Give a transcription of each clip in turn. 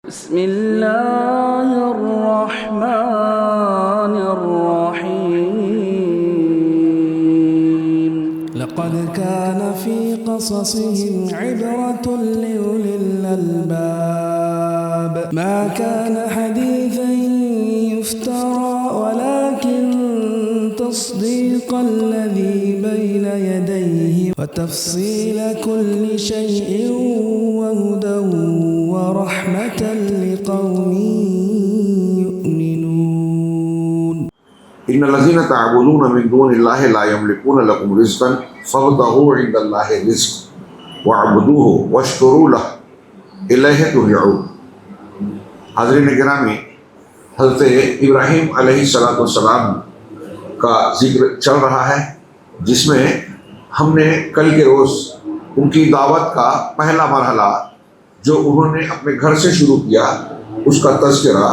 بسم اللہ الرحمن الرحیم لقد كان في قصصهم عبرة لأولي الألباب ما كان حديثا يفترى ولكن تصديق الذي بين يديه وتفصيل كل شيء وهدى ورحمة لقوم يؤمنون إن الذين تعبدون من دون الله لا يملكون لكم رزقا فابتغوا عند الله الرزق واعبدوه واشكروا له إليه ترجعون. حاضرین گرامی، حضرت ابراہیم علیہ السلام کا ذکر چل رہا ہے، جس میں ہم نے کل کے روز ان کی دعوت کا پہلا مرحلہ جو انہوں نے اپنے گھر سے شروع کیا اس کا تذکرہ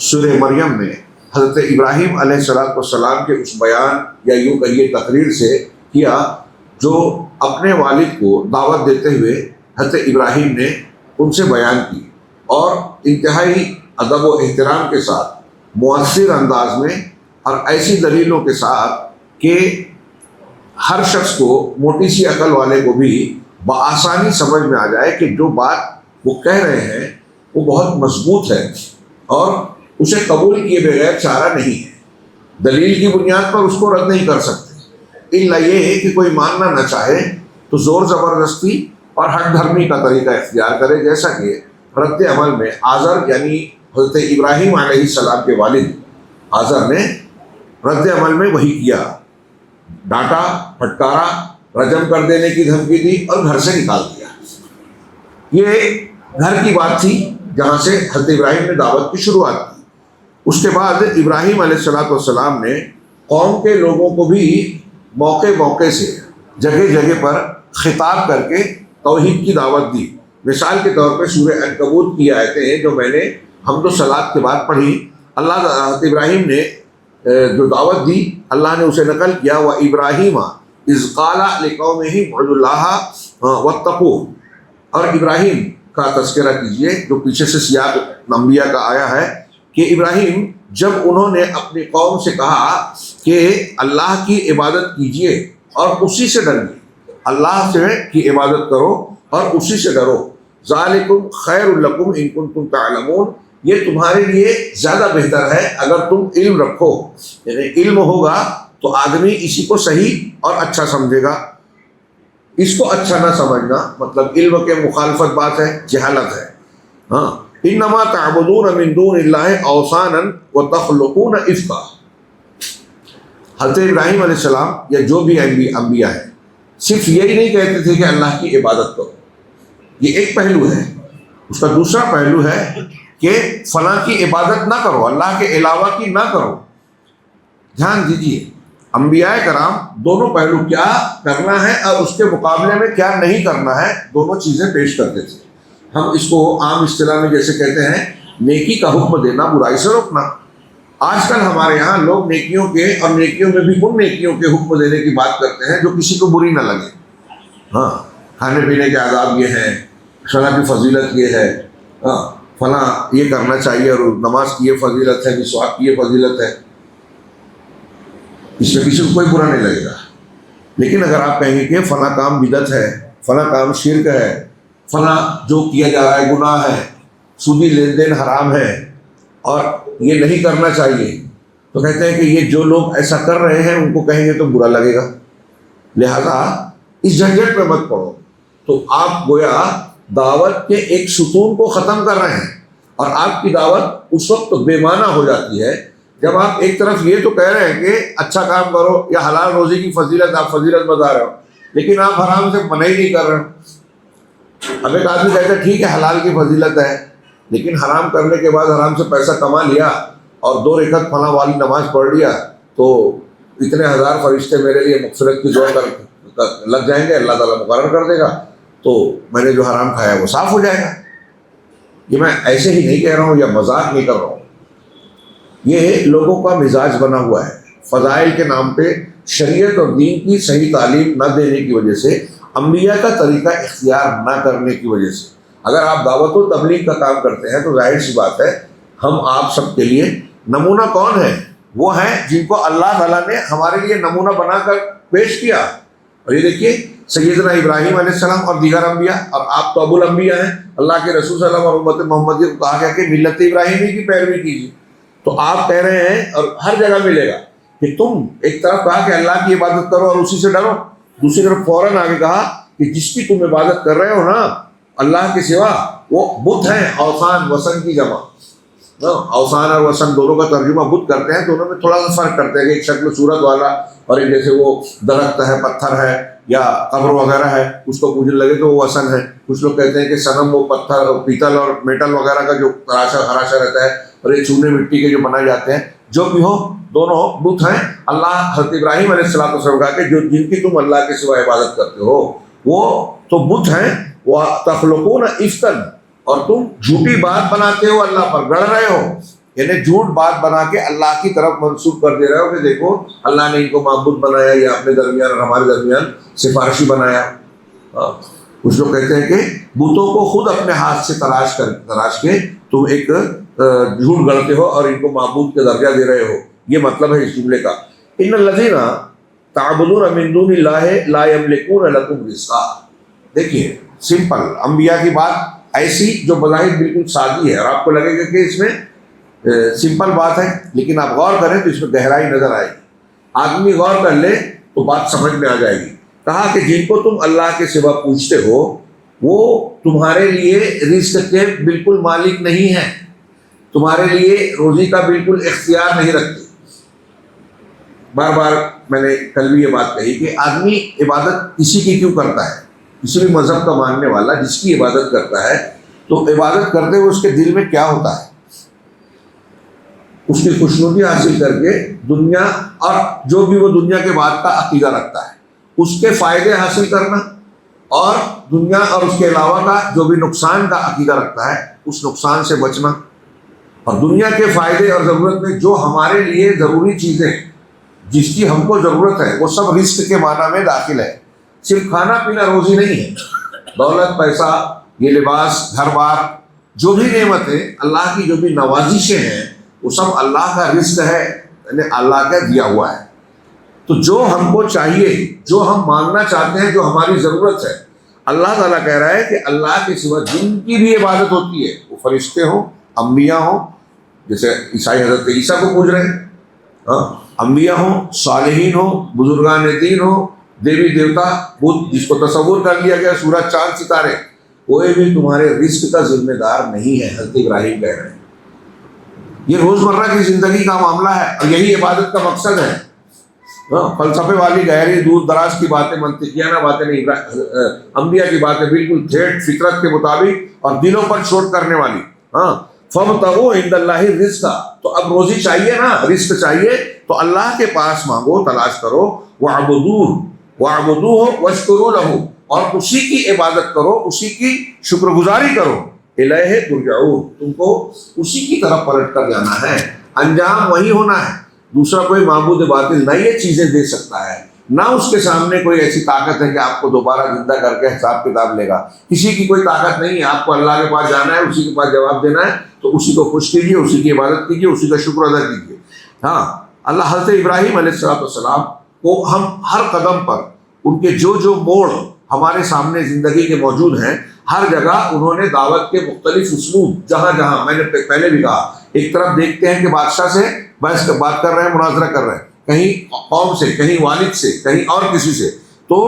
سورہ مریم میں حضرت ابراہیم علیہ السلام کے اس بیان یا یوں کہیے تقریر سے کیا جو اپنے والد کو دعوت دیتے ہوئے حضرت ابراہیم نے ان سے بیان کی، اور انتہائی ادب و احترام کے ساتھ مؤثر انداز میں اور ایسی دلیلوں کے ساتھ کہ ہر شخص کو، موٹی سی عقل والے کو بھی بآسانی سمجھ میں آ جائے کہ جو بات وہ کہہ رہے ہیں وہ بہت مضبوط ہے اور اسے قبول کیے بغیر چارہ نہیں ہے، دلیل کی بنیاد پر اس کو رد نہیں کر سکتے، الا یہ ہے کہ کوئی ماننا نہ چاہے تو زور زبردستی اور ہٹ دھرمی کا طریقہ اختیار کرے، جیسا کہ رد عمل میں آزر یعنی حضرت ابراہیم علیہ السلام کے والد آزر نے رد عمل میں وہی کیا، ڈانٹا، پھٹکارا، رجم کر دینے کی دھمکی دی اور گھر سے نکال دیا۔ یہ گھر کی بات تھی جہاں سے حضرت ابراہیم نے دعوت کی شروعات کی۔ اس کے بعد ابراہیم علیہ السلام نے قوم کے لوگوں کو بھی موقع موقع سے جگہ جگہ پر خطاب کر کے توحید کی دعوت دی۔ مثال کے طور پہ سورہ عنکبوت کی آیتیں ہیں جو میں نے حمد و صلات کے بعد پڑھی، اللہ حضرت ابراہیم نے جو دعوت دی اللہ نے اسے نقل کیا، وَإِبْرَاهِيمَ إِذْ قَالَ لِقَوْمِهِ اعْبُدُوا اللَّهَ وَاتَّقُوهُ، اور ابراہیم کا تذکرہ کیجئے جو پیچھے سے سیاق انبیاء کا آیا ہے کہ ابراہیم جب انہوں نے اپنی قوم سے کہا کہ اللہ کی عبادت کیجئے اور اسی سے ڈریے، اللہ سے کی عبادت کرو اور اسی سے ڈرو، ذالکم خیر لکم ان کنتم تعلمون، یہ تمہارے لیے زیادہ بہتر ہے اگر تم علم رکھو، یعنی علم ہوگا تو آدمی اسی کو صحیح اور اچھا سمجھے گا، اس کو اچھا نہ سمجھنا مطلب علم کے مخالفت بات ہے، جہالت ہے۔ ہاں، انما تعبدون من دون اللہ اوثانا وتخلقون افکا، حضرت ابراہیم علیہ السلام یا جو بھی انبیاء ہیں صرف یہی نہیں کہتے تھے کہ اللہ کی عبادت کرو، یہ ایک پہلو ہے، اس کا دوسرا پہلو ہے کہ فلاں کی عبادت نہ کرو، اللہ کے علاوہ کی نہ کرو۔ دھیان دیجیے، انبیاء کرام دونوں پہلو کیا کرنا ہے اور اس کے مقابلے میں کیا نہیں کرنا ہے دونوں چیزیں پیش کرتے تھے۔ ہم اس کو عام اصطلاح میں جیسے کہتے ہیں نیکی کا حکم دینا، برائی سے روکنا۔ آج کل ہمارے یہاں لوگ نیکیوں کے اور نیکیوں میں بھی ان نیکیوں کے حکم دینے کی بات کرتے ہیں جو کسی کو بری نہ لگے۔ ہاں، کھانے پینے کے آداب یہ ہیں، صلاح کی فضیلت یہ ہے، ہاں فلاں یہ کرنا چاہیے، اور نماز کی یہ فضیلت ہے، مسواک کی یہ فضیلت ہے، اس میں کسی کو کوئی برا نہیں لگے گا۔ لیکن اگر آپ کہیں گے کہ فلاں کام بدعت ہے، فلاں کام شرک ہے، فلاں جو کیا جا رہا ہے گناہ ہے، سودی لین دین حرام ہے اور یہ نہیں کرنا چاہیے، تو کہتے ہیں کہ یہ جو لوگ ایسا کر رہے ہیں ان کو کہیں گے تو برا لگے گا، لہذا اس جھنجٹ میں مت پڑو۔ تو آپ گویا دعوت کے ایک ستون کو ختم کر رہے ہیں، اور آپ کی دعوت اس وقت بے معنی ہو جاتی ہے جب آپ ایک طرف یہ تو کہہ رہے ہیں کہ اچھا کام کرو یا حلال روزی کی فضیلت، آپ فضیلت بتا رہے ہو، لیکن آپ حرام سے منع ہی نہیں کر رہے ہو۔ اب ایک آدمی کہتا ہے ٹھیک ہے حلال کی فضیلت ہے، لیکن حرام کرنے کے بعد حرام سے پیسہ کما لیا اور 2 رکعت فلاں والی نماز پڑھ لیا تو اتنے ہزار فرشتے میرے لیے مغفرت کی دعا لگ جائیں گے، اللہ تعالیٰ مقرر کر دے گا، تو میں نے جو حرام کھایا وہ صاف ہو جائے گا۔ یہ میں ایسے ہی نہیں کہہ رہا ہوں یا مذاق نہیں کر رہا ہوں، یہ لوگوں کا مزاج بنا ہوا ہے، فضائل کے نام پہ شریعت اور دین کی صحیح تعلیم نہ دینے کی وجہ سے، انبیاء کا طریقہ اختیار نہ کرنے کی وجہ سے، اگر آپ دعوت و تبلیغ کا کام کرتے ہیں تو ظاہر سی بات ہے ہم آپ سب کے لیے نمونہ کون ہے؟ وہ ہیں جن کو اللہ تعالیٰ نے ہمارے لیے نمونہ بنا کر پیش کیا. اور یہ دیکھیے سیدنا ابراہیم علیہ السلام اور دیگر انبیاء، اور آپ تو ابو الانبیاء ہیں، اللہ کے رسول صلی اللہ علیہ وسلم اور امت محمدیہ کو کہا گیا کہ ملت ابراہیمی کی پیروی کیجیے. تو آپ کہہ رہے ہیں اور ہر جگہ ملے گا کہ تم ایک طرف کہا کہ اللہ کی عبادت کرو اور اسی سے ڈرو، دوسری طرف فوراً آگے کہا کہ جس کی تم عبادت کر رہے ہو نا اللہ کے سوا وہ بت ہیں. اوثان وثن کی جمع، اوثان اور وثن دونوں کا ترجمہ بت کرتے ہیں، دونوں میں تھوڑا سا فرق کرتے ہیں کہ ایک شکل صورت والا اور ایک جیسے وہ درخت ہے، پتھر ہے یا قبر وغیرہ ہے اس کو پوجنے لگے تو وہ وثن ہے. کچھ لوگ کہتے ہیں کہ صنم وہ پتھر پیتل اور میٹل وغیرہ کا جو خراشہ رہتا ہے اور یہ چونے مٹی کے جو بنائے جاتے ہیں، جو بھی ہو دونوں بت ہیں. اللہ حضرت ابراہیم علیہ السلام کو کہا کہ جو جن کی تم اللہ کے سوا عبادت کرتے ہو وہ تو بت ہیں. وَتَخْلُقُونَ إِفْكًا، اور تم جھوٹی بات بناتے ہو، اللہ پر گڑھ رہے ہو، یعنی جھوٹ بات بنا کے اللہ کی طرف منسوب کر دے رہے ہو کہ دیکھو اللہ نے ان کو معبود بنایا یا اپنے درمیان اور ہمارے درمیان سفارشی بنایا. کچھ لوگ کہتے ہیں کہ بتوں کو خود اپنے ہاتھ سے تراش کے تم ایک جھوٹ گڑھتے ہو اور ان کو معبود کے درجہ دے رہے ہو. یہ مطلب ہے اس جملے کا. ان الذین تعبدون من دون اللہ لا یملکون لکم رزقا. دیکھیے سمپل انبیاء کی بات ایسی جو بظاہر بالکل سادی ہے اور آپ کو لگے گا کہ اس میں سمپل بات ہے، لیکن آپ غور کریں تو اس میں گہرائی نظر آئے گی. آدمی غور کر لے تو بات سمجھ میں آ جائے گی. کہا کہ جن کو تم اللہ کے سوا پوچھتے ہو وہ تمہارے لیے رزق کے بالکل مالک نہیں ہیں، تمہارے لیے روزی کا بالکل اختیار نہیں رکھتے. بار بار میں نے کل بھی یہ بات کہی کہ آدمی عبادت کسی کی کیوں کرتا ہے؟ کسی بھی مذہب کا ماننے والا جس کی عبادت کرتا ہے تو عبادت کرتے ہوئے اس کے دل میں کیا ہوتا ہے؟ اس کی خوشنودی حاصل کر کے دنیا اور جو بھی وہ دنیا کے بعد کا عقیدہ رکھتا ہے اس کے فائدے حاصل کرنا، اور دنیا اور اس کے علاوہ کا جو بھی نقصان کا عقیدہ رکھتا ہے اس نقصان سے بچنا. اور دنیا کے فائدے اور ضرورت میں جو ہمارے لیے ضروری چیزیں جس کی ہم کو ضرورت ہے وہ سب رزق کے معنی میں داخل ہے. صرف کھانا پینا روزی نہیں ہے، دولت پیسہ، یہ لباس، گھر بار، جو بھی نعمتیں اللہ کی جو بھی نوازشیں ہیں وہ سب اللہ کا رزق ہے، یعنی اللہ کا دیا ہوا ہے. تو جو ہم کو چاہیے، جو ہم مانگنا چاہتے ہیں، جو ہماری ضرورت ہے، اللہ تعالیٰ کہہ رہا ہے کہ اللہ کے سوا جن کی بھی عبادت ہوتی ہے، وہ فرشتے ہوں، انبیاء ہوں، جیسے عیسائی حضرت عیسیٰ کو پوج رہے ہیں، انبیاء ہوں، صالحین ہوں، بزرگان دین ہوں، دیوی دیوتا، بدھ جس کو تصور کر لیا گیا، سورج چاند ستارے، کوئی بھی تمہارے رزق کا ذمہ دار نہیں ہے. حضرت ابراہیم کہہ رہے ہیں یہ روزمرہ کی زندگی کا معاملہ ہے اور یہی عبادت کا مقصد ہے. فلسفے والی گہری دور دراز کی باتیں، منطقیانہ باتیں نہیں، انبیاء کی باتیں بالکل ٹھیٹ فطرت کے مطابق اور دلوں پر چوٹ کرنے والی. فَابْتَغُوا عِندَ اللَّهِ الرِّزْقَ، تو اب روزی چاہیے نا، رزق چاہیے تو اللہ کے پاس مانگو، تلاش کرو. وَاعْبُدُوهُ وَاشْكُرُوا لَهُ، اور اسی کی عبادت کرو، اسی کی شکر گزاری کرو. الیہ ترجعون، تم کو اسی کی طرف پلٹ کر جانا ہے، انجام وہی ہونا ہے. دوسرا کوئی معبود باطل نہ یہ چیزیں دے سکتا ہے، نہ اس کے سامنے کوئی ایسی طاقت ہے کہ آپ کو دوبارہ زندہ کر کے حساب کتاب لے گا. کسی کی کوئی طاقت نہیں ہے. آپ کو اللہ کے پاس جانا ہے، اسی کے پاس جواب دینا ہے، تو اسی کو خوش کیجیے، اسی کی عبادت کیجیے، اسی کا شکر ادا کیجیے. اللہ حضرت ابراہیم علیہ السلام کو ہم ہر قدم پر ان کے جو موڑ ہمارے سامنے زندگی کے موجود ہیں، ہر جگہ انہوں نے دعوت کے مختلف اسلوب، جہاں جہاں میں نے پہلے بھی کہا، ایک طرف دیکھتے ہیں کہ بادشاہ سے بحث بات کر رہے ہیں، مناظرہ کر رہے ہیں، کہیں قوم سے، کہیں والد سے، کہیں اور کسی سے، تو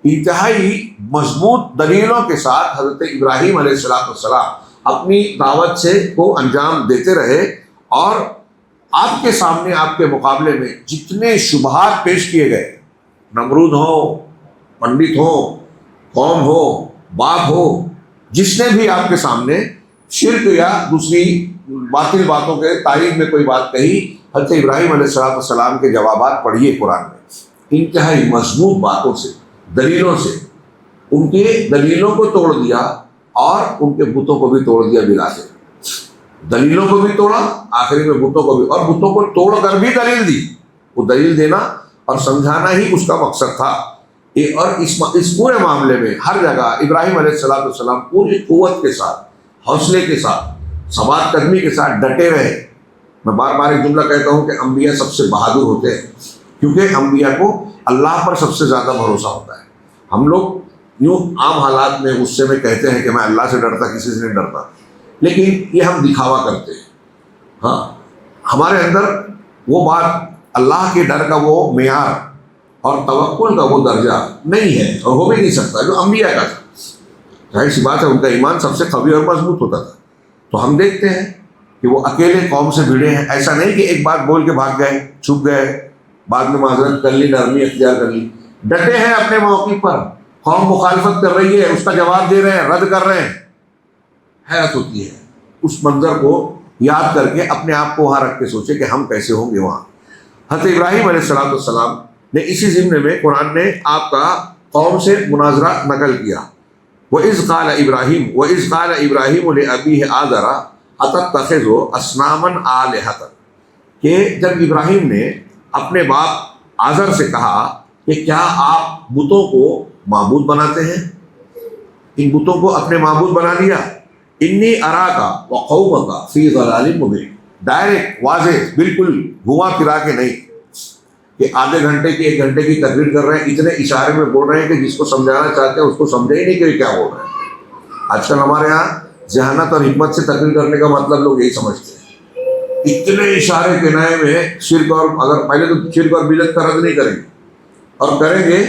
انتہائی مضبوط دلیلوں کے ساتھ حضرت ابراہیم علیہ السلام اپنی دعوت سے کو انجام دیتے رہے. اور آپ کے سامنے، آپ کے مقابلے میں جتنے شبہات پیش کیے گئے، نمرود ہو، پنڈت ہو، قوم ہو، باپ ہو، جس نے بھی آپ کے سامنے شرک یا دوسری باطل باتوں کے تائید میں کوئی بات کہی، حضرت ابراہیم علیہ السلام کے جوابات پڑھیے قرآن میں، انتہائی مضبوط باتوں سے، دلیلوں سے. ان کے دلیلوں کو توڑ دیا اور ان کے بتوں کو بھی توڑ دیا. بلا سے دلیلوں کو بھی توڑا، آخری میں بتوں کو بھی، اور بتوں کو توڑ کر بھی دلیل دی. وہ دلیل دینا اور سمجھانا ہی اس کا مقصد تھا. اور اس پورے معاملے میں ہر جگہ ابراہیم علیہ السلام پوری قوت کے ساتھ، حوصلے کے ساتھ، ثبات قدمی کے ساتھ ڈٹے رہے۔ میں بار بار ایک جملہ کہتا ہوں کہ انبیاء سب سے بہادر ہوتے ہیں، کیونکہ انبیاء کو اللہ پر سب سے زیادہ بھروسہ ہوتا ہے۔ ہم لوگ یوں عام حالات میں غصے میں کہتے ہیں کہ میں اللہ سے ڈرتا، کسی سے نہیں ڈرتا، لیکن یہ ہم دکھاوا کرتے ہیں۔ ہاں، ہمارے اندر وہ بات، اللہ کے ڈر کا وہ معیار اور توکل کا وہ درجہ نہیں ہے، اور ہو بھی نہیں سکتا جو انبیاء کا تھا۔ ظاہر سی بات ہے، ان کا ایمان سب سے قوی اور مضبوط ہوتا تھا۔ تو ہم دیکھتے ہیں کہ وہ اکیلے قوم سے بھیڑے ہیں، ایسا نہیں کہ ایک بات بول کے بھاگ گئے، چھپ گئے، بعد میں معذرت کر لی، نرمی اختیار کر لی۔ ڈٹے ہیں اپنے موقع پر، قوم مخالفت کر رہی ہے، اس کا جواب دے رہے ہیں، رد کر رہے ہیں۔ حیرت ہوتی ہے اس منظر کو یاد کر کے، اپنے آپ کو وہاں رکھ کے سوچے کہ ہم کیسے ہوں گے وہاں۔ حضرت ابراہیم علیہ السلام نے اسی ضمن میں قرآن نے آپ کا قوم سے مناظرہ نقل کیا۔ وَإِذْ قَالَ إِبْرَاهِيمُ لِأَبِيهِ آزَرَ أَتَتَّخِذُ أَصْنَامًا آلِهَةً، کہ جب ابراہیم نے اپنے باپ آزر سے کہا کہ کیا آپ بتوں کو معبود بناتے ہیں، ان بتوں کو اپنے معبود بنا لیا۔ انی اراکا وقومکا فی ضلال مبین، ڈائریکٹ واضح، بالکل گھما پھرا کے نہیں کہ آدھے گھنٹے کی 1 گھنٹے کی تقریر کر رہے ہیں، اتنے اشارے میں بول رہے ہیں کہ جس کو سمجھانا چاہتے ہیں اس کو سمجھے ہی نہیں کہ کیا بول رہے ہیں۔ آج کل ہمارے یہاں ذہانت اور حکمت سے تقریر کرنے کا مطلب لوگ یہی سمجھتے ہیں، اتنے اشارے کنائے میں شرک، اور اگر پہلے تو شرک اور بدعت کا رد نہیں کریں گے، اور کریں گے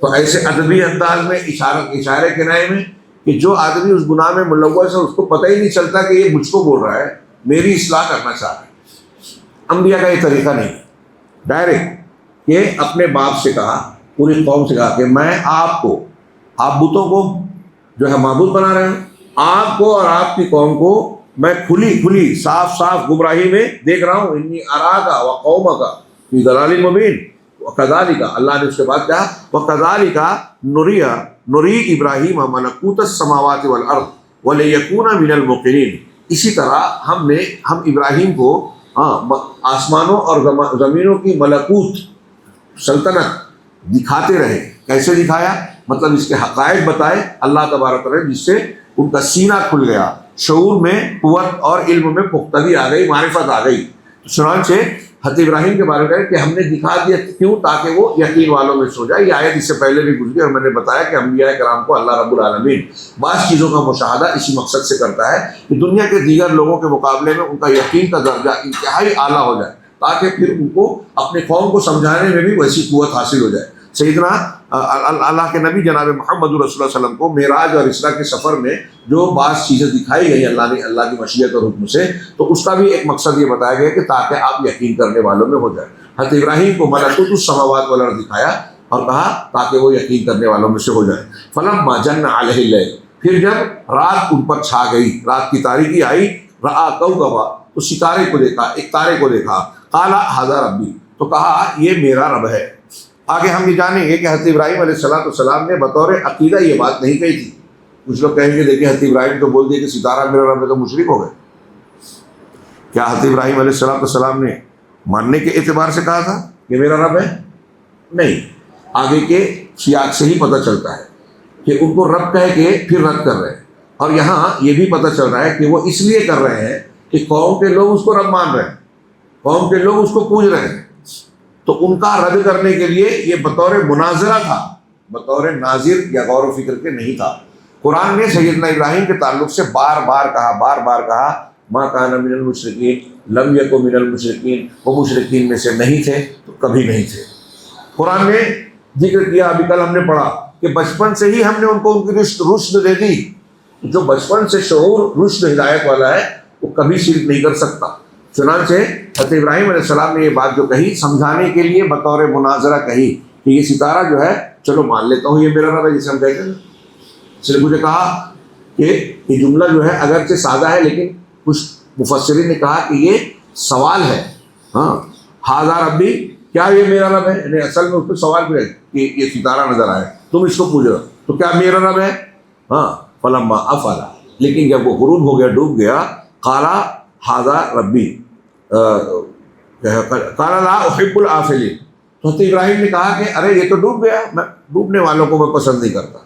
تو ایسے ادبی انداز میں اشارے کنائے میں کہ جو آدمی اس گناہ میں ملوث ہے اس کو پتہ ہی نہیں چلتا کہ یہ مجھ کو بول رہا ہے، میری اصلاح کرنا چاہ رہا ہے۔ انبیاء کا یہ طریقہ نہیں، ڈائریکٹ کہ اپنے باپ سے کہا، پوری قوم سے کہا کہ میں آپ بتوں کو جو ہے معبود بنا رہے ہیں، آپ کو اور آپ کی قوم کو میں کھلی صاف گمراہی میں دیکھ رہا ہوں۔ انی اراکا وقومکا فی ضلال مبین وکذالک، اللہ نے اس کے بعد کہا وکذالک نری ابراہیم ملکوت السماوات والارض ولیکون من الموقنین، اسی طرح ہم ابراہیم کو آسمانوں اور زمینوں کی ملکوت، سلطنت دکھاتے رہے۔ کیسے دکھایا؟ مطلب اس کے حقائق بتائے اللہ تبارک و تعالی، جس سے ان کا سینہ کھل گیا، شعور میں قوت اور علم میں پختگی آ گئی، معرفت آ گئی۔ چنانچہ حضرت ابراہیم کے بارے میں کہ ہم نے دکھا دیا، کیوں؟ تاکہ وہ یقین والوں میں سو جائے۔ یہ آیت اس سے پہلے بھی گزری اور میں نے بتایا کہ انبیاء کرام کو اللہ رب العالمین بعض چیزوں کا مشاہدہ اسی مقصد سے کرتا ہے کہ دنیا کے دیگر لوگوں کے مقابلے میں ان کا یقین کا درجہ انتہائی اعلیٰ ہو جائے، تاکہ پھر ان کو اپنے قوم کو سمجھانے میں بھی ویسی قوت حاصل ہو جائے۔ سیدنا اللہ کے نبی جناب محمد رسول اللہ صلی اللہ علیہ وسلم کو معراج اور اسراء کے سفر میں جو بعض چیزیں دکھائی گئی اللہ نے، اللہ کی مشیت اور حکم سے، تو اس کا بھی ایک مقصد یہ بتایا گیا کہ تاکہ آپ یقین کرنے والوں میں ہو جائے۔ حضرت ابراہیم کو ملکوت السماوات والارض دکھایا اور کہا تاکہ وہ یقین کرنے والوں میں سے ہو جائے۔ فلما جن علیہ اللیل، پھر جب رات ان پر چھا گئی، رات کی تاریکی آئی، رآ کوکبا، تو ستارے کو دیکھا، ایک تارے کو دیکھا، قال ھذا ربی، تو کہا یہ میرا رب ہے۔ آگے ہم یہ جانیں گے کہ حضرت ابراہیم علیہ السلام نے بطور عقیدہ یہ بات نہیں کہی تھی۔ کچھ لوگ کہیں گے دیکھیں حضرت ابراہیم تو بول دیے کہ ستارہ میرا رب ہے، تو مشرک ہو گئے۔ کیا حضرت ابراہیم علیہ السلام نے ماننے کے اعتبار سے کہا تھا کہ میرا رب ہے؟ نہیں، آگے کے سیاق سے ہی پتہ چلتا ہے کہ ان کو رب کہہ کے پھر رد کر رہے ہیں، اور یہاں یہ بھی پتہ چل رہا ہے کہ وہ اس لیے کر رہے ہیں کہ قوم کے لوگ اس کو رب مان رہے ہیں، قوم کے لوگ اس کو پوج رہے ہیں، تو ان کا رد کرنے کے لیے یہ بطور مناظرہ تھا، بطور ناظر یا غور و فکر کے نہیں تھا۔ قرآن نے سیدنا ابراہیم کے تعلق سے بار بار کہا ما کان من المشرکین لم یک من المشرکین، وہ مشرکین میں سے نہیں تھے تو کبھی نہیں تھے۔ قرآن نے ذکر کیا، ابھی کل ہم نے پڑھا کہ بچپن سے ہی ہم نے ان کو ان کی رشد دے دی۔ جو بچپن سے شعور رشد ہدایت والا ہے وہ کبھی شرک نہیں کر سکتا۔ چنانچہ حضرت ابراہیم علیہ السلام نے یہ بات جو کہی، سمجھانے کے لیے بطور مناظرہ کہی کہ یہ ستارہ جو ہے چلو مان لیتا ہوں یہ میرا رب ہے، جسے ہم کہتے ہیں۔ اس نے مجھے کہا کہ یہ جملہ جو ہے اگرچہ سادہ ہے، لیکن کچھ مفسرین نے کہا کہ یہ سوال ہے۔ ھذا ربی، کیا یہ میرا رب ہے؟ یعنی اصل میں اس پہ سوال بھی ہے کہ یہ ستارہ نظر آئے، تم اس کو پوچھ رہے ہو تو کیا میرا رب ہے؟ فلما افلا، لیکن جب وہ غروب ہو گیا، ڈوب گیا، قال ھذا ربی، قال لا احب الآفلین، تو حضرت ابراہیم نے کہا کہ ارے یہ تو ڈوب گیا، میں ڈوبنے والوں کو میں پسند نہیں کرتا.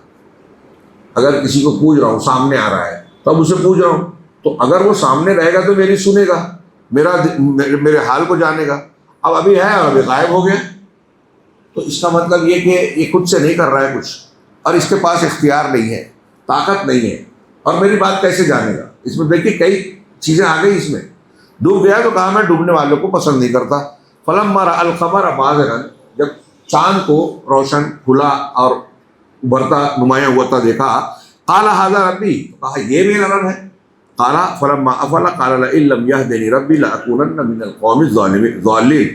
اگر کسی کو پوچھ رہا ہوں، سامنے آ رہا ہے تو اب اسے پوچھ رہا ہوں، تو اگر وہ سامنے رہے گا تو میری سنے گا، میرے حال کو جانے گا. اب ابھی ہے اور ابھی غائب ہو گیا، تو اس کا مطلب یہ کہ یہ خود سے نہیں کر رہا ہے کچھ، اور اس کے پاس اختیار نہیں ہے، طاقت نہیں ہے، اور میری بات کیسے جانے گا. اس میں دیکھیے کئی چیزیں آ گئی. اس میں ڈوب گیا تو کہا میں ڈوبنے والوں کو پسند نہیں کرتا. فلما رأى القمر بازغا، جب چاند کو روشن کھلا اور ابھرتا نمایاں ہوا تھا دیکھا، قال هذا ربی، کہا یہ میرا رب ہے. قال فلما افل قال لئن لم يهدني ربي لاكونن من القوم الضالين.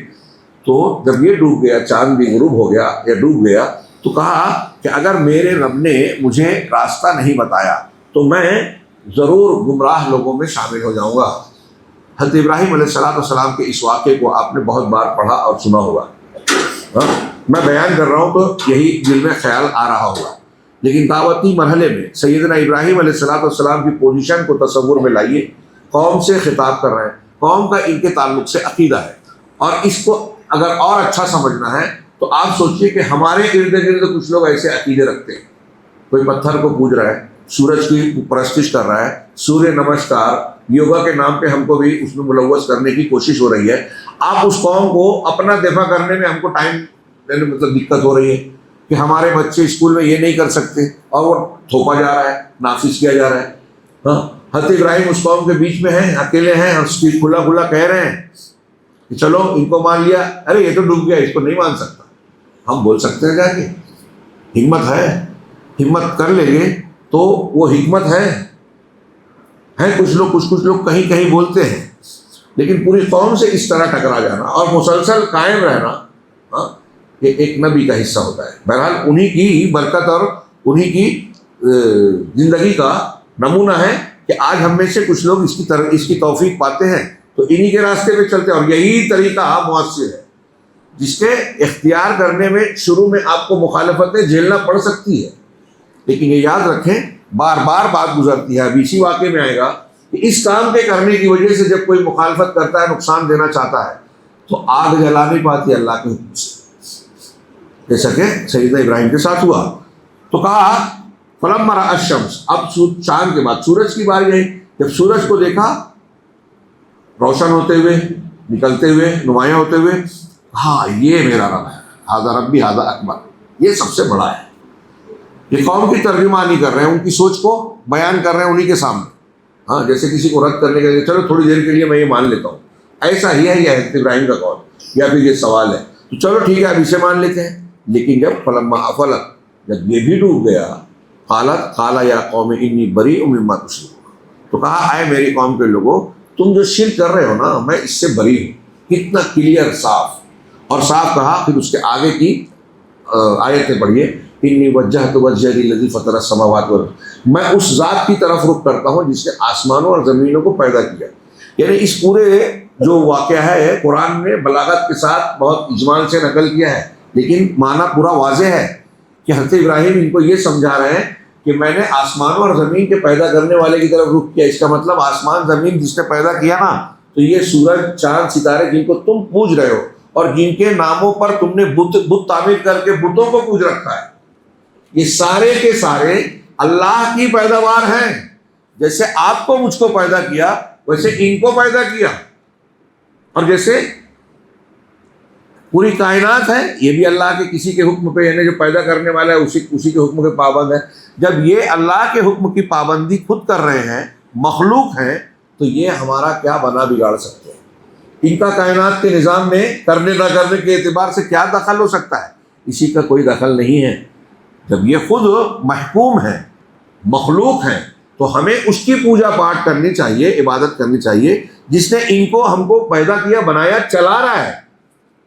تو جب یہ ڈوب گیا، چاند بھی غروب ہو گیا یا ڈوب گیا، تو کہا کہ اگر میرے رب نے مجھے راستہ نہیں بتایا تو میں ضرور گمراہ لوگوں میں شامل ہو جاؤں گا. حضرت ابراہیم علیہ السلام کے اس واقعے کو آپ نے بہت بار پڑھا اور سنا ہوگا. میں بیان کر رہا ہوں تو یہی دل میں خیال آ رہا ہوگا. لیکن دعوتی مرحلے میں سیدنا ابراہیم علیہ السلام کی پوزیشن کو تصور میں لائیے. قوم سے خطاب کر رہے ہیں، قوم کا ان کے تعلق سے عقیدہ ہے، اور اس کو اگر اور اچھا سمجھنا ہے تو آپ سوچئے کہ ہمارے ارد گرد کچھ لوگ ایسے عقیدے رکھتے ہیں. کوئی پتھر کو پوج رہا ہے، سورج کی پرستش کر رہا ہے، سوریہ نمسکار یوگا کے نام پہ ہم کو بھی اس میں ملوث کرنے کی کوشش ہو رہی ہے. آپ اس قوم کو اپنا دفاع کرنے میں ہم کو ٹائم لینے مطلب دقت ہو رہی ہے کہ ہمارے بچے اسکول میں یہ نہیں کر سکتے، اور وہ تھوپا جا رہا ہے، نافذ کیا جا رہا ہے. ہاں، حضرت ابراہیم اس قوم کے بیچ میں ہیں، اکیلے ہیں، اس کی کھلا کھلا کہہ رہے ہیں کہ چلو ان کو مان لیا، ارے یہ تو ڈوب گیا، اس کو نہیں مان سکتا. ہم بول سکتے ہیں جا کے ہمت ہے، ہمت کر لیں گے تو وہ حکمت ہے. کچھ لوگ کہیں کہیں بولتے ہیں، لیکن پوری قوم سے اس طرح ٹکرا جانا اور مسلسل قائم رہنا، یہ ایک نبی کا حصہ ہوتا ہے. بہرحال انہی کی برکت اور انہی کی زندگی کا نمونہ ہے کہ آج ہم میں سے کچھ لوگ اس کی توفیق پاتے ہیں تو انہی کے راستے پہ چلتے ہیں. اور یہی طریقہ مؤثر ہے جس کے اختیار کرنے میں شروع میں آپ کو مخالفتیں جھیلنا پڑ سکتی ہے، لیکن یہ یاد رکھیں بار بار بات گزرتی ہے. اب اسی واقعے میں آئے گا کہ اس کام کے کرنے کی وجہ سے جب کوئی مخالفت کرتا ہے، نقصان دینا چاہتا ہے، تو آگ جلا نہیں پاتی اللہ کے حکم سے، جیسا کہ سیدنا ابراہیم کے ساتھ ہوا. تو کہا فلما رأى الشمس، اب چاند کے بعد سورج کی باری آئی. جب سورج کو دیکھا روشن ہوتے ہوئے، نکلتے ہوئے، نمایاں ہوتے ہوئے، ہاں یہ میرا رب ہے، ھذا ربی ھذا اکبر، یہ سب سے بڑا ہے. یہ قوم کی ترجمانی کر رہے ہیں، ان کی سوچ کو بیان کر رہے ہیں انہی کے سامنے. ہاں، جیسے کسی کو رد کرنے کے لیے چلو تھوڑی دیر کے لیے میں یہ مان لیتا ہوں، ایسا ہی ہے یہ حضرت ابراہیم کا قول، یا پھر یہ سوال ہے تو چلو ٹھیک ہے اب اسے مان لیتے ہیں. لیکن جب فلما افلت، جب یہ بھی ڈوب گیا، قال یا قوم انی بریء مما تشرکون، تو کہا اے میری قوم کے لوگوں، تم جو شرک کر رہے ہو نا، میں اس سے بری ہوں. کتنا کلیئر، صاف، اور صاف کہا. پھر اس کے آگے کی آیتیں پڑھیے، انی وجہت وجہی للذی فطر السماوات والارض، میں اس ذات کی طرف رخ کرتا ہوں جس نے آسمانوں اور زمینوں کو پیدا کیا. یعنی اس پورے جو واقعہ ہے قرآن نے بلاغت کے ساتھ بہت اجمال سے نقل کیا ہے، لیکن معنی پورا واضح ہے کہ حضرت ابراہیم ان کو یہ سمجھا رہے ہیں کہ میں نے آسمانوں اور زمین کے پیدا کرنے والے کی طرف رخ کیا. اس کا مطلب آسمان زمین جس نے پیدا کیا نا، تو یہ سورج چاند ستارے جن کو تم پوج رہے ہو اور جن کے ناموں پر تم نے بت تعمیر کر کے بتوں کو پوج رکھا ہے، یہ سارے کے سارے اللہ کی پیداوار ہیں. جیسے آپ کو مجھ کو پیدا کیا ویسے ان کو پیدا کیا، اور جیسے پوری کائنات ہے یہ بھی اللہ کے کسی کے حکم پہ، یعنی جو پیدا کرنے والا ہے اسی کے حکم کے پابند ہے. جب یہ اللہ کے حکم کی پابندی خود کر رہے ہیں، مخلوق ہیں، تو یہ ہمارا کیا بنا بگاڑ سکتے ہیں؟ ان کا کائنات کے نظام میں کرنے نہ کرنے کے اعتبار سے کیا دخل ہو سکتا ہے؟ اسی کا کوئی دخل نہیں ہے. جب یہ خود محکوم ہیں، مخلوق ہیں، تو ہمیں اس کی پوجا پاٹ کرنی چاہیے، عبادت کرنی چاہیے جس نے ان کو ہم کو پیدا کیا، بنایا، چلا رہا ہے.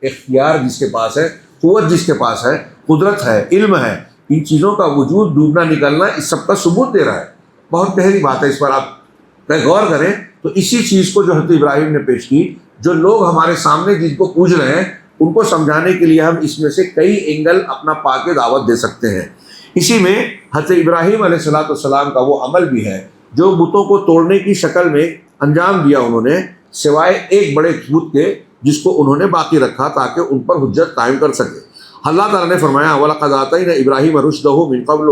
اختیار جس کے پاس ہے، قوت جس کے پاس ہے، قدرت ہے، علم ہے، ان چیزوں کا وجود، ڈوبنا نکلنا، اس سب کا ثبوت دے رہا ہے. بہت گہری بات ہے، اس پر آپ غور کریں تو اسی چیز کو جو حضرت ابراہیم نے پیش کی، جو لوگ ہمارے سامنے جن کو پوج رہے ہیں ان کو سمجھانے کے لیے ہم اس میں سے کئی اینگل اپنا پا کے دعوت دے سکتے ہیں. اسی میں حضرت ابراہیم علیہ السلام کا وہ عمل بھی ہے جو بتوں کو توڑنے کی شکل میں انجام دیا انہوں نے، سوائے ایک بڑے بت کے جس کو انہوں نے باقی رکھا تاکہ ان پر حجت قائم کر سکے۔ اللہ تعالیٰ نے فرمایا وَلَقَدْ آتَيْنَا إِبْرَاهِيمَ رُشْدَهُ مِن قَبْلُ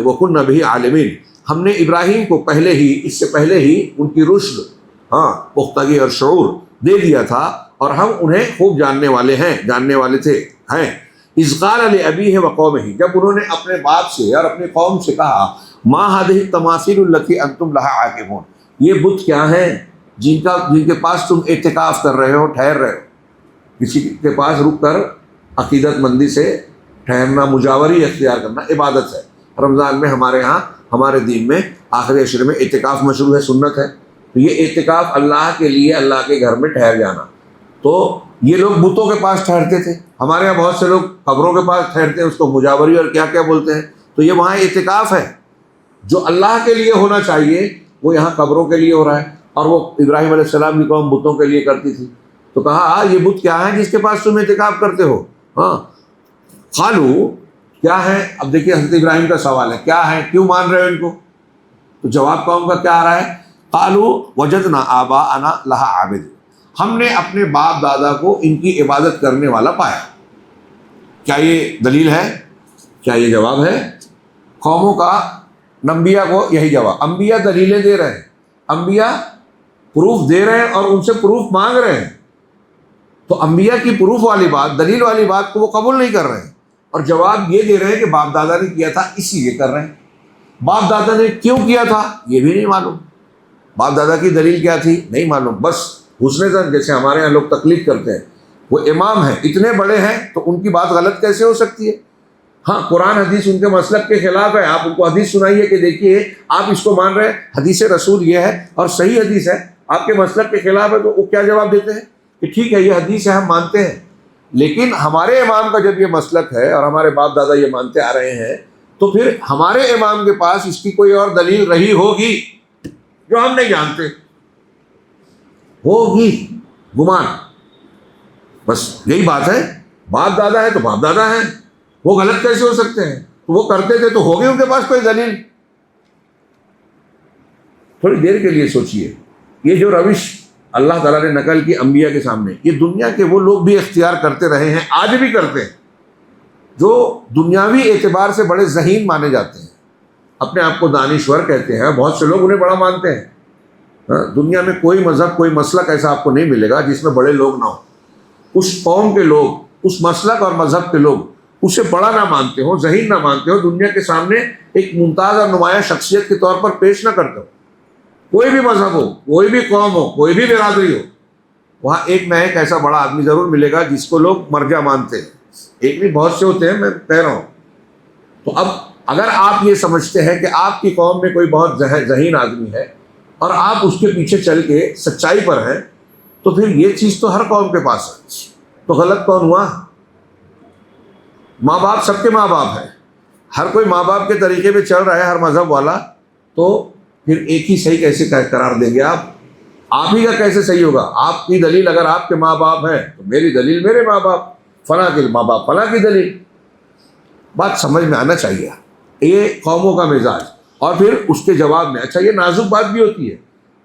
وَكُنَّا بِهِ عَالِمِينَ، ہم نے ابراہیم کو اس سے پہلے ہی ان کی رشد، پختگی اور شعور دے دیا تھا، اور ہم انہیں خوب جاننے والے تھے۔ اذ قال لأبیہ وقومہ، جب انہوں نے اپنے باپ سے اور اپنے قوم سے کہا ما هذه التماثيل التي انتم لها عاکفون، یہ بت کیا ہیں جن کے پاس تم اعتکاف کر رہے ہو، ٹھہر رہے ہو۔ کسی کے پاس رک کر عقیدت مندی سے ٹھہرنا، مجاوری اختیار کرنا عبادت ہے۔ رمضان میں ہمارے ہاں، ہمارے دین میں آخری عشرے میں اعتکاف مشروع ہے، سنت ہے۔ تو یہ اعتکاف اللہ کے لیے، اللہ کے گھر میں ٹھہر جانا۔ تو یہ لوگ بتوں کے پاس ٹھہرتے تھے، ہمارے یہاں بہت سے لوگ قبروں کے پاس ٹھہرتے ہیں، اس کو مجاوری اور کیا کیا بولتے ہیں۔ تو یہ وہاں اعتکاف ہے، جو اللہ کے لیے ہونا چاہیے وہ یہاں قبروں کے لیے ہو رہا ہے، اور وہ ابراہیم علیہ السلام کی قوم بتوں کے لیے کرتی تھی۔ تو کہا یہ بت کیا ہے جس کے پاس تم اعتکاف کرتے ہو؟ قالو، کیا ہے؟ اب دیکھیے حضرت ابراہیم کا سوال ہے، کیا ہے، کیوں مان رہے ہو ان کو؟ تو جواب قوم کا کیا آ رہا ہے؟ قالو وجدنا آباءنا لها عابد، ہم نے اپنے باپ دادا کو ان کی عبادت کرنے والا پایا۔ کیا یہ دلیل ہے؟ کیا یہ جواب ہے؟ قوموں کا انبیاء کو یہی جواب، انبیاء دلیلیں دے رہے ہیں، انبیاء پروف دے رہے ہیں اور ان سے پروف مانگ رہے ہیں۔ تو انبیاء کی پروف والی بات، دلیل والی بات کو وہ قبول نہیں کر رہے ہیں، اور جواب یہ دے رہے ہیں کہ باپ دادا نے کیا تھا اسی لیے کر رہے ہیں۔ باپ دادا نے کیوں کیا تھا یہ بھی نہیں معلوم، باپ دادا کی دلیل کیا تھی نہیں معلوم، بس حسن ظن، جیسے ہمارے یہاں لوگ تقلید کرتے ہیں، وہ امام ہیں، اتنے بڑے ہیں تو ان کی بات غلط کیسے ہو سکتی ہے؟ ہاں قرآن حدیث ان کے مسلک کے خلاف ہے، آپ ان کو حدیث سنائیے کہ دیکھیے آپ اس کو مان رہے ہیں، حدیث رسول یہ ہے اور صحیح حدیث ہے، آپ کے مسلک کے خلاف ہے، تو وہ کیا جواب دیتے ہیں کہ ٹھیک ہے یہ حدیث ہے ہم مانتے ہیں، لیکن ہمارے امام کا جب یہ مسلک ہے اور ہمارے باپ دادا یہ مانتے آ رہے ہیں، تو پھر ہمارے امام کے پاس اس کی کوئی اور دلیل رہی ہوگی جو ہم نہیں جانتے، ہوگی گمان، بس یہی بات ہے۔ باپ دادا ہے تو باپ دادا ہیں، وہ غلط کیسے ہو سکتے ہیں؟ تو وہ کرتے تھے تو ہوگی ان کے پاس کوئی دلیل۔ تھوڑی دیر کے لیے سوچئے، یہ جو روش اللہ تعالیٰ نے نقل کی انبیاء کے سامنے، یہ دنیا کے وہ لوگ بھی اختیار کرتے رہے ہیں، آج بھی کرتے ہیں، جو دنیاوی اعتبار سے بڑے ذہین مانے جاتے ہیں، اپنے آپ کو دانشور کہتے ہیں، بہت سے لوگ انہیں بڑا مانتے ہیں۔ دنیا میں کوئی مذہب، کوئی مسلک ایسا آپ کو نہیں ملے گا جس میں بڑے لوگ نہ ہوں، اس قوم کے لوگ، اس مسلک اور مذہب کے لوگ اسے بڑا نہ مانتے ہوں، ذہین نہ مانتے ہوں، دنیا کے سامنے ایک ممتاز اور نمایاں شخصیت کے طور پر پیش نہ کرتے ہو۔ کوئی بھی مذہب ہو، کوئی بھی قوم ہو، کوئی بھی برادری ہو، وہاں ایک نہ ایک ایسا بڑا آدمی ضرور ملے گا جس کو لوگ مرجع مانتے ہیں، ایک نہیں بہت سے ہوتے ہیں، میں کہہ رہا ہوں۔ تو اب اگر آپ یہ سمجھتے ہیں کہ آپ کی قوم میں کوئی بہت ذہین آدمی ہے اور آپ اس کے پیچھے چل کے سچائی پر ہیں، تو پھر یہ چیز تو ہر قوم کے پاس ہے، تو غلط کون ہوا؟ ماں باپ، سب کے ماں باپ ہیں، ہر کوئی ماں باپ کے طریقے پہ چل رہا ہے، ہر مذہب والا، تو پھر ایک ہی صحیح کیسے قرار دیں گے؟ آپ ہی کا کیسے صحیح ہوگا؟ آپ کی دلیل اگر آپ کے ماں باپ ہیں تو میری دلیل میرے ماں باپ، فلاں کے ماں باپ فلاں کی دلیل۔ بات سمجھ میں آنا چاہیے، یہ قوموں کا مزاج۔ اور پھر اس کے جواب میں، اچھا یہ نازک بات بھی ہوتی ہے،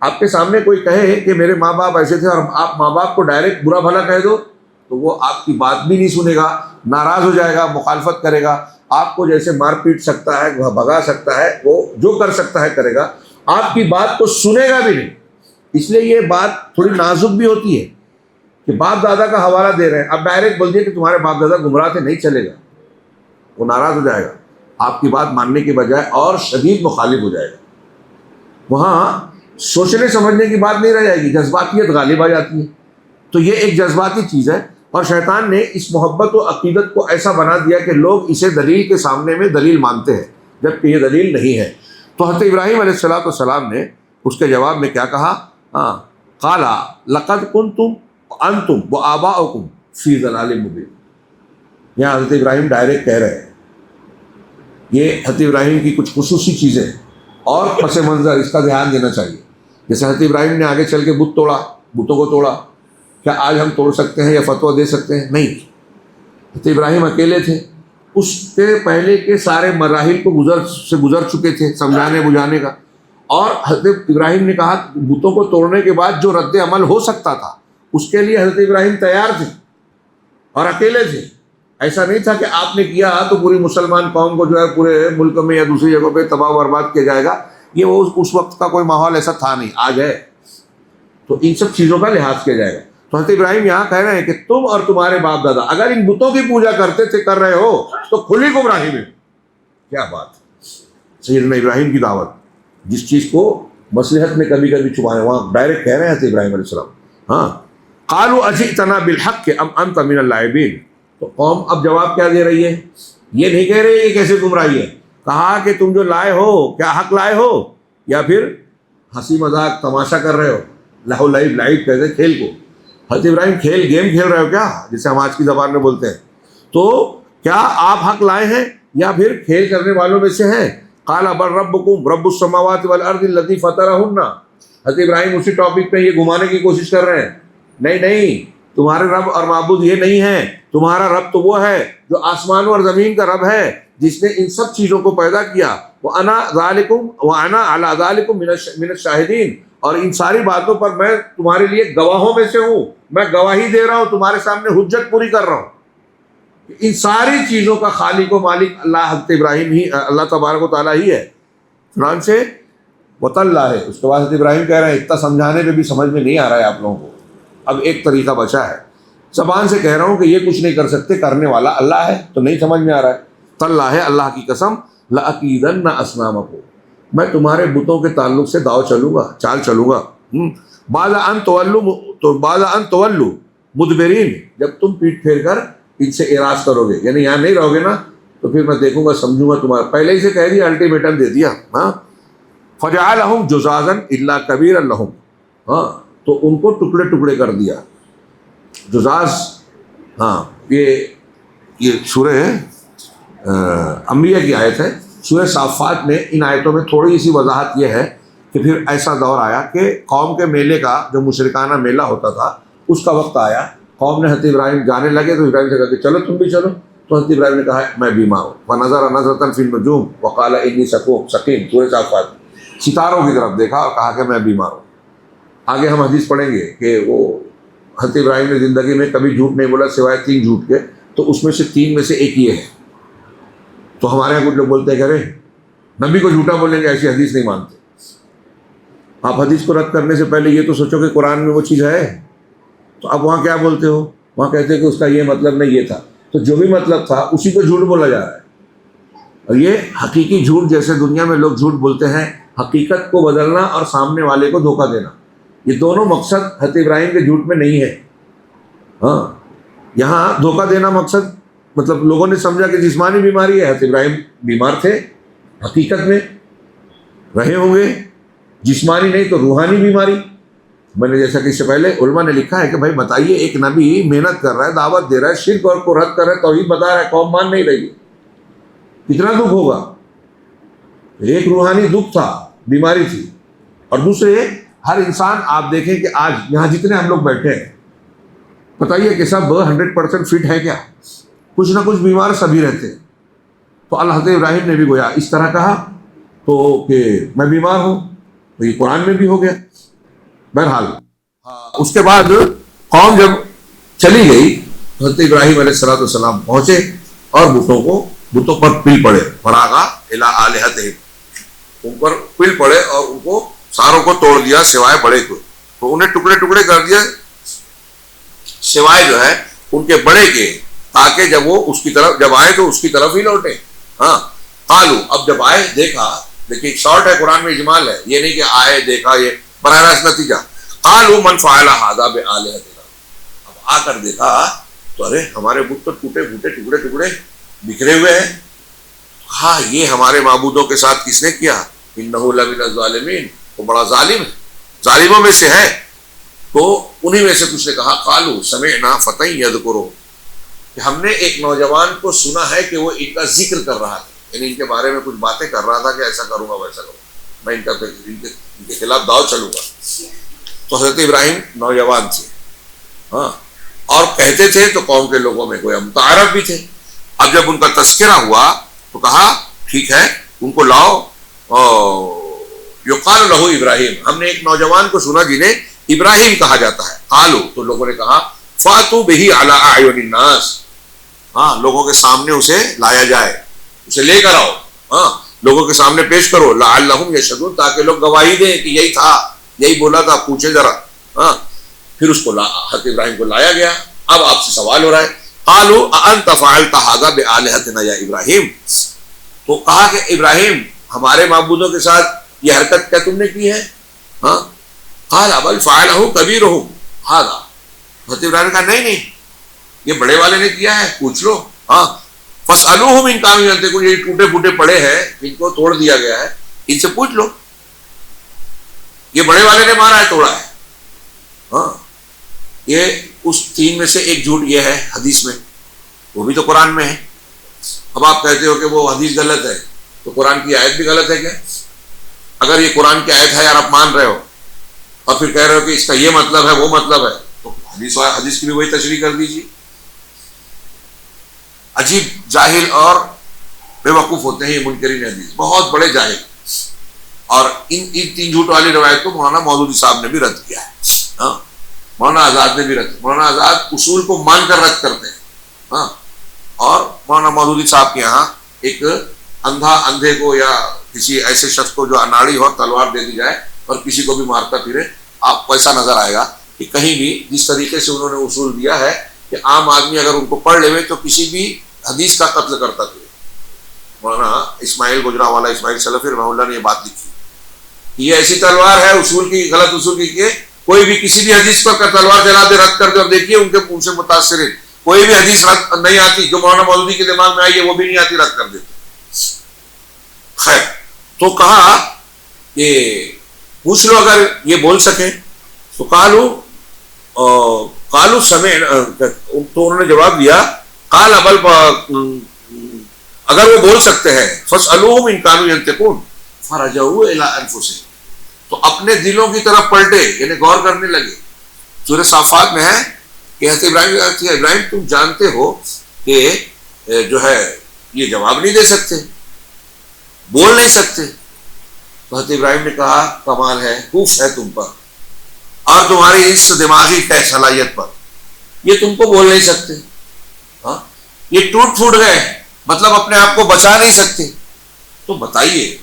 آپ کے سامنے کوئی کہے کہ میرے ماں باپ ایسے تھے، اور آپ ماں باپ کو ڈائریکٹ برا بھلا کہہ دو، تو وہ آپ کی بات بھی نہیں سنے گا، ناراض ہو جائے گا، مخالفت کرے گا، آپ کو جیسے مار پیٹ سکتا ہے، بھگا سکتا ہے، وہ جو کر سکتا ہے کرے گا، آپ کی بات کو سنے گا بھی نہیں۔ اس لیے یہ بات تھوڑی نازک بھی ہوتی ہے کہ باپ دادا کا حوالہ دے رہے ہیں، اب ڈائریکٹ بول دیے کہ تمہارے باپ دادا گمراہ تھے، نہیں چلے گا، وہ ناراض ہو جائے گا، آپ کی بات ماننے کے بجائے اور شدید مخالف ہو جائے گا۔ وہاں سوچنے سمجھنے کی بات نہیں رہ جائے گی، جذباتیت غالب آ جاتی ہے۔ تو یہ ایک جذباتی چیز ہے، اور شیطان نے اس محبت و عقیدت کو ایسا بنا دیا کہ لوگ اسے دلیل کے سامنے میں دلیل مانتے ہیں، جبکہ یہ دلیل نہیں ہے۔ تو حضرت ابراہیم علیہ السلام نے اس کے جواب میں کیا کہا؟ قالا لقد کنتم انتم وآباؤکم فی ضلال مبین۔ یہاں حضرت ابراہیم ڈائریکٹ کہہ رہے ہیں، یہ حضرت ابراہیم کی کچھ خصوصی چیزیں اور پس منظر، اس کا دھیان دینا چاہیے۔ جیسے حضرت ابراہیم نے آگے چل کے بتوں کو توڑا، کیا آج ہم توڑ سکتے ہیں یا فتویٰ دے سکتے ہیں؟ نہیں، حضرت ابراہیم اکیلے تھے، اس کے پہلے کے سارے مراحل کو گزر چکے تھے سمجھانے بجھانے کا، اور حضرت ابراہیم نے کہا بتوں کو توڑنے کے بعد جو رد عمل ہو سکتا تھا اس کے لیے حضرت ابراہیم تیار تھے اور اکیلے تھے. ایسا نہیں تھا کہ آپ نے کیا تو پوری مسلمان قوم کو جو ہے پورے ملک میں یا دوسری جگہوں پہ تباہ و برباد کیا جائے گا. یہ وہ اس وقت کا کوئی ماحول ایسا تھا نہیں، آج ہے. تو ان سب چیزوں کا لحاظ کیا جائے گا. تو حضرت ابراہیم یہاں کہہ رہے ہیں کہ تم اور تمہارے باپ دادا اگر ان بتوں کی پوجا کرتے تھے، کر رہے ہو، تو کھلی گمراہی میں. کیا بات ہے، سیدنا ابراہیم کی دعوت، جس چیز کو مصلحت میں کبھی کبھی چھپائے، وہاں ڈائریکٹ کہہ رہے ہیں حضرت ابراہیم علیہ السلام. ہاں، قالوا اجئتنا بالحق ام انت من اللاعبین. تو قوم اب جواب کیا دے رہی ہے؟ یہ نہیں کہہ رہی یہ کیسے گمراہی ہے. کہا کہ تم جو لائے ہو کیا حق لائے ہو یا پھر ہنسی مذاق تماشا کر رہے ہو. لہو لعب، لعب کہتے ہیں کھیل کو. حضرت ابراہیم گیم کھیل رہے ہو کیا، جسے ہم آج کی زبان میں بولتے ہیں. تو کیا آپ حق لائے ہیں یا پھر کھیل کرنے والوں میں سے ہیں؟ قال بل ربکم رب السماوات والارض الذی فطرہن. حضرت ابراہیم اسی ٹاپک پہ یہ گھمانے کی کوشش کر رہے ہیں. نہیں، تمہارے رب اور معبود یہ نہیں ہے. تمہارا رب تو وہ ہے جو آسمانوں اور زمین کا رب ہے، جس نے ان سب چیزوں کو پیدا کیا. وَأَنَا عَلَىٰ ذَلِكُم مِّنَ الشَّاهِدِينَ. اور ان ساری باتوں پر میں تمہارے لیے گواہوں میں سے ہوں. میں گواہی دے رہا ہوں، تمہارے سامنے حجت پوری کر رہا ہوں. ان ساری چیزوں کا خالق و مالک اللہ حضرت ابراہیم ہی، اللہ تبارک و تعالیٰ ہی ہے. چنانچہ وَتَاللَّهِ ہے. اس کے بعد حضرت ابراہیم کہہ رہے ہیں اتنا سمجھانے پہ بھی سمجھ میں نہیں آ رہا ہے آپ لوگوں کو. اب ایک طریقہ بچا ہے. زبان سے کہہ رہا ہوں کہ یہ کچھ نہیں کر سکتے، کرنے والا اللہ ہے، تو نہیں سمجھ میں آ رہا ہے. تاللہ ہے، اللہ کی قسم، لَأَكِيدَنَّ أَصْنَامَكُمْ. میں تمہارے بتوں کے تعلق سے داؤ چلوں گا، چال چلوں گا. بعد ان تولوا مدبرین. جب تم پیٹ پھیر کر ان سے اعراض کرو گے، یعنی یہاں نہیں رہو گے نا، تو پھر میں دیکھوں گا، سمجھوں گا تمہارا. پہلے ہی سے کہہ دیا، الٹیمیٹم دے دیا. ہاں، فَجَعَلَهُمْ جُزَازًا إِلَّا كَبِيرًا لَهُمْ. ہاں، تو ان کو ٹکڑے ٹکڑے کر دیا. جزاز، ہاں، یہ سورہ انبیاء کی آیت ہے. سورہ صافات میں ان آیتوں میں تھوڑی سی وضاحت یہ ہے کہ پھر ایسا دور آیا کہ قوم کے میلے کا، جو مشرکانہ میلہ ہوتا تھا، اس کا وقت آیا. قوم نے حضرت ابراہیم جانے لگے تو ابراہیم سے کہا کہ چلو تم بھی چلو. تو حضرت ابراہیم نے کہا میں بیمار ہوں. فَنَظَرَ نَظْرَةً فِي النُّجُومِ وَقَالَ إِنِّي سَقِيمٌ. سورہ صافات، ستاروں کی طرف دیکھا اور کہا کہ میں بیمار ہوں. آگے ہم حدیث پڑھیں گے کہ وہ حضرت ابراہیم نے زندگی میں کبھی جھوٹ نہیں بولا سوائے 3 جھوٹ کے. تو اس میں سے 3 میں سے ایک یہ ہے. تو ہمارے یہاں کچھ لوگ بولتے ہیں کہ ارے نبی کو جھوٹا بولیں گے، ایسی حدیث نہیں مانتے. آپ حدیث کو رد کرنے سے پہلے یہ تو سوچو کہ قرآن میں وہ چیز ہے. تو اب وہاں کیا بولتے ہو؟ وہاں کہتے ہیں کہ اس کا یہ مطلب نہیں، یہ تھا. تو جو بھی مطلب تھا اسی کو جھوٹ بولا جا رہا ہے. اور یہ حقیقی جھوٹ، جیسے دنیا میں لوگ جھوٹ بولتے ہیں، حقیقت کو بدلنا اور سامنے والے کو دھوکہ دینا، یہ دونوں مقصد حضرت ابراہیم کے جھوٹ میں نہیں ہے. ہاں، یہاں دھوکہ دینا مقصد، مطلب لوگوں نے سمجھا کہ جسمانی بیماری ہے. حضرت ابراہیم بیمار تھے، حقیقت میں رہے ہوں گے جسمانی نہیں تو روحانی بیماری. میں نے جیسا کہ اس سے پہلے علماء نے لکھا ہے کہ بھائی بتائیے، ایک نبی محنت کر رہا ہے، دعوت دے رہا ہے، شرک اور کو رد کر رہا ہے، توحید بتا رہا ہے، قوم مان نہیں رہی ہے، کتنا دکھ ہوگا. ایک روحانی دکھ تھا، بیماری تھی. اور دوسرے، ہر انسان آپ دیکھیں کہ آج یہاں جتنے ہم لوگ بیٹھے ہیں، بتائیے کہ سب 100% فٹ ہے کیا؟ کچھ نہ کچھ بیمار سبھی رہتے ہیں. تو اللہ حضرت ابراہیم نے بھی گویا اس طرح کہا تو کہ میں بیمار ہوں، تو یہ قرآن میں بھی ہو گیا. بہرحال اس کے بعد قوم جب چلی گئی، حضرت ابراہیم علیہ السلام پہنچے اور بتوں پر پل پڑے. فراغا الی آلہتہم، ان پر پل پڑے اور ان کو ساروں کو توڑ دیا سوائے بڑے کو. تو انہیں ٹکڑے ٹکڑے کر دیا سوائے جو ہے ان کے بڑے کے، تاکہ جب وہ اس کی طرف جب آئے تو اس کی طرف ہی لوٹے. ہاں، قالو، اب جب آئے دیکھا، دیکھیے شارٹ ہے قرآن میں، اجمال ہے، یہ نہیں کہ آئے دیکھا یہ براہ راست نتیجہ. قالوا من فعل هذا بآلهتنا، اب آ کر دیکھا تو ارے ہمارے بت تو ٹوٹے پھوٹے ٹکڑے ٹکڑے بکھرے ہوئے ہیں. ہاں، یہ ہمارے معبودوں کے ساتھ کس نے کیا؟ انه لمن الظالمین، وہ بڑا ظالم ہے، ظالموں میں سے ہے. تو انہی میں سے کچھ نے کہا قالوا سمعنا فتى يذكرهم، کہ ہم نے ایک نوجوان کو سنا ہے کہ وہ ان کا ذکر کر رہا تھا، یعنی ان کے بارے میں کچھ باتیں کر رہا تھا کہ ایسا کروں گا ویسا کروں گا، میں ان کے خلاف داؤ چلوں گا. تو حضرت ابراہیم نوجوان تھے، ہاں، اور کہتے تھے تو قوم کے لوگوں میں کوئی متعارف بھی تھے. اب جب ان کا تذکرہ ہوا تو کہا ٹھیک ہے ان کو لاؤ. یقال لہ ابراہیم، ہم نے ایک نوجوان کو سنا جنہیں ابراہیم کہا جاتا ہے. قالوا تو لوگوں نے کہا فاتوا به علی اعین الناس, ہاں لوگوں کے سامنے اسے لایا جائے, اسے لے کر آؤ, ہاں لوگوں کے سامنے پیش کرو, لعلہم یشہدون تاکہ لوگ گواہی دیں کہ یہی تھا, یہی بولا تھا, پوچھے ذرا. ہاں پھر اس کو حضرت ابراہیم کو لایا گیا. اب آپ سے سوال ہو رہا ہے قالوا اانت فعلت هذا بالهتنا یا ابراہیم, تو کہا کہ ابراہیم ہمارے معبودوں کے ساتھ یہ حرکت کیا تم نے کی ہے؟ ہاں قال بل فعلہ کبیرہم هذا, حضرت ابراہیم نے کہا نہیں یہ بڑے والے نے کیا ہے, پوچھ لو. ہاں فاسألوہم ان کانوا ینطقون, یہ ٹوٹے پھوٹے پڑے ہیں ان کو توڑ دیا گیا ہے, ان سے پوچھ لو, یہ بڑے والے نے مارا ہے, توڑا ہے. ہاں یہ اس تین میں سے ایک جھوٹ یہ ہے حدیث میں, وہ بھی تو قرآن میں ہے. اب آپ کہتے ہو کہ وہ حدیث غلط ہے, تو قرآن کی آیت بھی غلط ہے کیا؟ اگر یہ قرآن کی آیت ہے یار آپ مان رہے ہو اور پھر کہہ رہے ہو کہ اس کا یہ مطلب ہے وہ مطلب ہے, تو حدیث کی بھی وہی تشریح کر دیجیے. عجیب جاہل اور بے وقوف ہوتے ہیں یہ منکرین حدیث, بہت بڑے جاہل. اور ان تین جھوٹ والی روایت کو مولانا مودودی صاحب نے بھی رد کیا ہے. ہاں مولانا آزاد نے بھی رد, مولانا آزاد اصول کو مان کر رد کرتے ہیں. ہاں اور مولانا مودودی صاحب کے یہاں ایک اندھے کو یا کسی ایسے شخص کو جو اناڑی ہو تلوار دے دی جائے اور کسی کو بھی مارتا پھرے, آپ کو ایسا نظر آئے گا کہ کہیں بھی جس طریقے سے انہوں نے اصول دیا ہے کہ عام آدمی اگر ان کو پڑھ لے تو کسی بھی حدیث کا قتل کرتا تھے. مولانا اسماعیل گجرا والا اسماعیل سلفی رحمہ اللہ نے یہ بات لکھی, یہ ایسی تلوار ہے اصول کی, غلط اصول کی کہ کوئی بھی کسی بھی حدیث پر تلوار چلا دے, رد کر دے, اور دیکھیے ان کے منہ سے متاثر ہے کوئی بھی حدیث رد نہیں آتی, جو مولانا مودودی کے دماغ میں آئی ہے وہ بھی نہیں آتی, رد کر دیتے. خیر, تو کہا کہ پوچھ لو اگر یہ بول سکے, تو قالوا سمعنا, تو انہوں نے جواب دیا قال بل اگر وہ بول سکتے ہیں فاسألوہم ان کانوا ینطقون فرجعوا الی انفسہم, تو اپنے دلوں کی طرف پلٹے, یعنی غور کرنے لگے. سورہ صافات میں ہے کہ حضرت ابراہیم تم جانتے ہو کہ جو ہے یہ جواب نہیں دے سکتے, بول نہیں سکتے. تو حضرت ابراہیم نے کہا کمال ہے, خوف ہے تم پر اور تمہاری اس دماغی صلاحیت پر, یہ تم کو بول نہیں سکتے. ہاں یہ ٹوٹ پھوٹ گئے, مطلب اپنے آپ کو بچا نہیں سکتے. تو بتائیے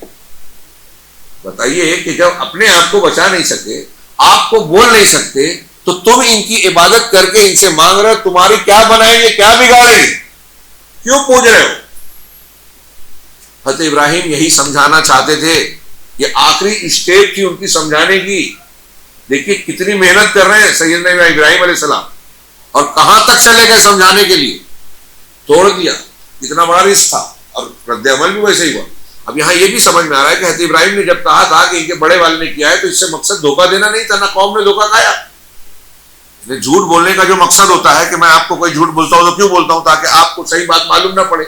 کہ جب اپنے آپ کو بچا نہیں سکے, آپ کو بول نہیں سکتے, تو تم ان کی عبادت کر کے ان سے مانگ رہے ہو, تمہاری کیا بنائیں گے, کیا بگاڑیں گے, کیوں پوچھ رہے ہو؟ حضرت ابراہیم یہی سمجھانا چاہتے تھے, یہ آخری اسٹیپ تھی ان کی سمجھانے کی. دیکھیے کتنی محنت کر رہے ہیں سیدنا ابراہیم علیہ السلام, اور کہاں تک چلے گئے سمجھانے کے لیے, توڑ دیا. کتنا بڑا رسک تھا, اور رد عمل بھی ویسے ہی ہوا. اب یہاں یہ بھی سمجھ میں آ رہا ہے کہ حضرت ابراہیم نے جب کہا تھا کہ ان کے بڑے والے نے کیا ہے, تو اس سے مقصد دھوکہ دینا نہیں تھا, نہ قوم نے دھوکہ کھایا. جھوٹ بولنے کا جو مقصد ہوتا ہے کہ میں آپ کو کوئی جھوٹ بولتا ہوں تو کیوں بولتا ہوں, تاکہ آپ کو صحیح بات معلوم نہ پڑے.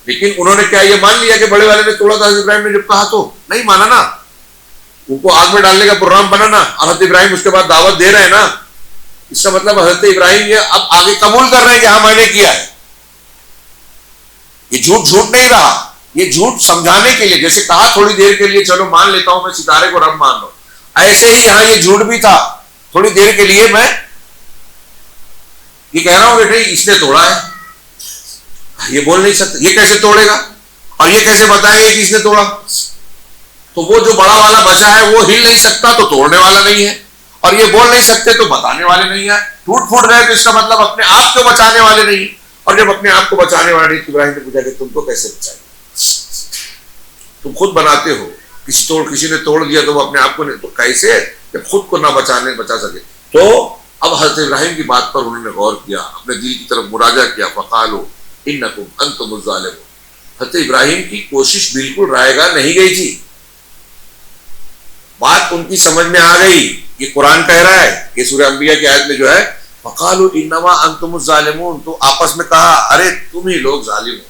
لیکن انہوں نے کیا یہ مان لیا کہ بڑے والے نے توڑا تھا, حضرت ابراہیم نے جب کہا تو نہیں مانا نا, ان کو آگ میں ڈالنے کا پروگرام بنا نا, اور حضرت ابراہیم اس کے بعد دعوت دے رہے ہیں نا. اس کا مطلب حضرت ابراہیم یہ اب آگے قبول کر رہے ہیں کہ ہاں میں نے کیا ہے. یہ جھوٹ نہیں رہا, یہ جھوٹ سمجھانے کے لیے, جیسے کہا تھوڑی دیر کے لیے چلو مان لیتا ہوں میں ستارے کو رب مان لو, ایسے ہی یہاں یہ جھوٹ بھی تھا. تھوڑی دیر کے لیے میں یہ کہہ رہا ہوں کہ نہیں اس نے توڑا ہے, یہ بول نہیں سکتا, یہ کیسے توڑے گا, اور یہ کیسے بتائیں گے کہ اس نے توڑا. تو وہ جو بڑا والا بچا ہے وہ ہل نہیں سکتا تو توڑنے والا نہیں ہے, اور یہ بول نہیں سکتے تو بتانے والے نہیں ہیں. ٹوٹ پھوٹ گئے تو اس کا مطلب اپنے آپ کو بچانے والے نہیں, اور جب اپنے آپ کو بچانے والے نہیں, ابراہیم نے پوچھا کہ تم کو کیسے بچائے, تم خود بناتے ہو, کسی نے توڑ دیا تو وہ اپنے آپ کو نہیں, تو کیسے جب خود کو نہ بچا سکے. تو اب حضرت ابراہیم کی بات پر انہوں نے غور کیا, اپنے دل کی طرف مراجعہ کیا. فقالوا انکم انتم الظالمون. حضرت ابراہیم کی کوشش بالکل رائے گاہ نہیں گئی تھی, بات ان کی سمجھ میں آ گئی. یہ قرآن کہہ رہا ہے کہ سورہ انبیاء کی آیت میں جو ہے فقالوا انما انتم الظالمون, تو آپس میں کہا ارے تم ہی لوگ ظالم ہو,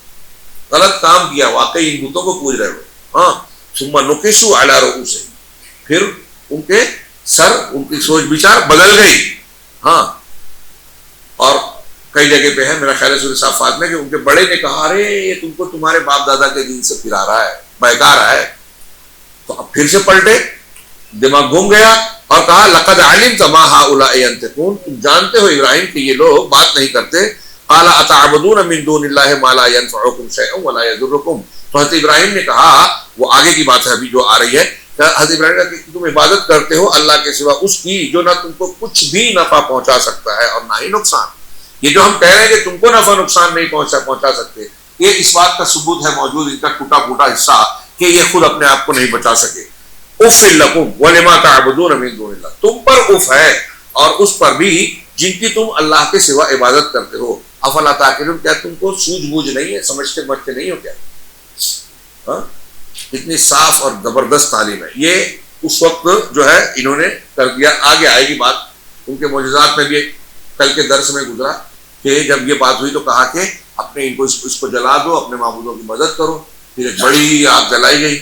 غلط کام کیا, واقعی ان بتوں کو پوج رہے ہو. ہاں ثم نکسوا علی رؤوسہم, پھر ان کے سر, ان کی سوچ بچار بدل گئی. ہاں اور کئی جگہ پہ ہے میرا خیال ہے سورہ صافات میں کہ ان کے بڑے نے کہا ارے یہ تم کو تمہارے باپ دادا کے دین سے پھرا رہا ہے, بہکا رہا ہے. تو اب پھر سے پلٹے, دماغ گھوم گیا اور کہا لقد علمت ما هؤلاء ينطقون، تم جانتے ہو ابراہیم کہ یہ لوگ بات نہیں کرتے. قال اتعبدون من دون الله ما لا ينفعكم شيئا ولا يضركم. تو حضرت ابراہیم نے کہا، وہ آگے کی بات ہے ابھی جو آ رہی ہے، حضرت ابراہیم نے کہا کہ تم عبادت کرتے ہو اللہ کے سوا اس کی جو نہ تم کو کچھ بھی نفع پہنچا سکتا ہے اور نہ ہی نقصان. یہ جو ہم کہہ رہے ہیں کہ تم کو نفع نقصان نہیں پہنچا سکتے، یہ اس بات کا ثبوت ہے موجود ان کا ٹوٹا پھوٹا حصہ کہ یہ خود اپنے آپ کو نہیں بچا سکے. اف لکم ولما تعبدون من دون اللہ، تم پر اف ہے اور اس پر بھی جن کی تم اللہ کے سوا عبادت کرتے ہو. افلا تعقلون، کیا تم کو سوجھ بوجھ نہیں ہے، سمجھتے بچتے نہیں ہو کیا؟ ہاں، اتنی صاف اور زبردست تعلیم ہے. یہ اس وقت جو ہے انہوں نے کر دیا. آگے آئے گی بات، ان کے معجزات میں بھی کل کے درس میں گزرا کہ جب یہ بات ہوئی تو کہا کہ اپنے ان کو اس کو جلا دو، اپنے معبودوں کی مدد کرو. پھر ایک بڑی آگ جلائی گئی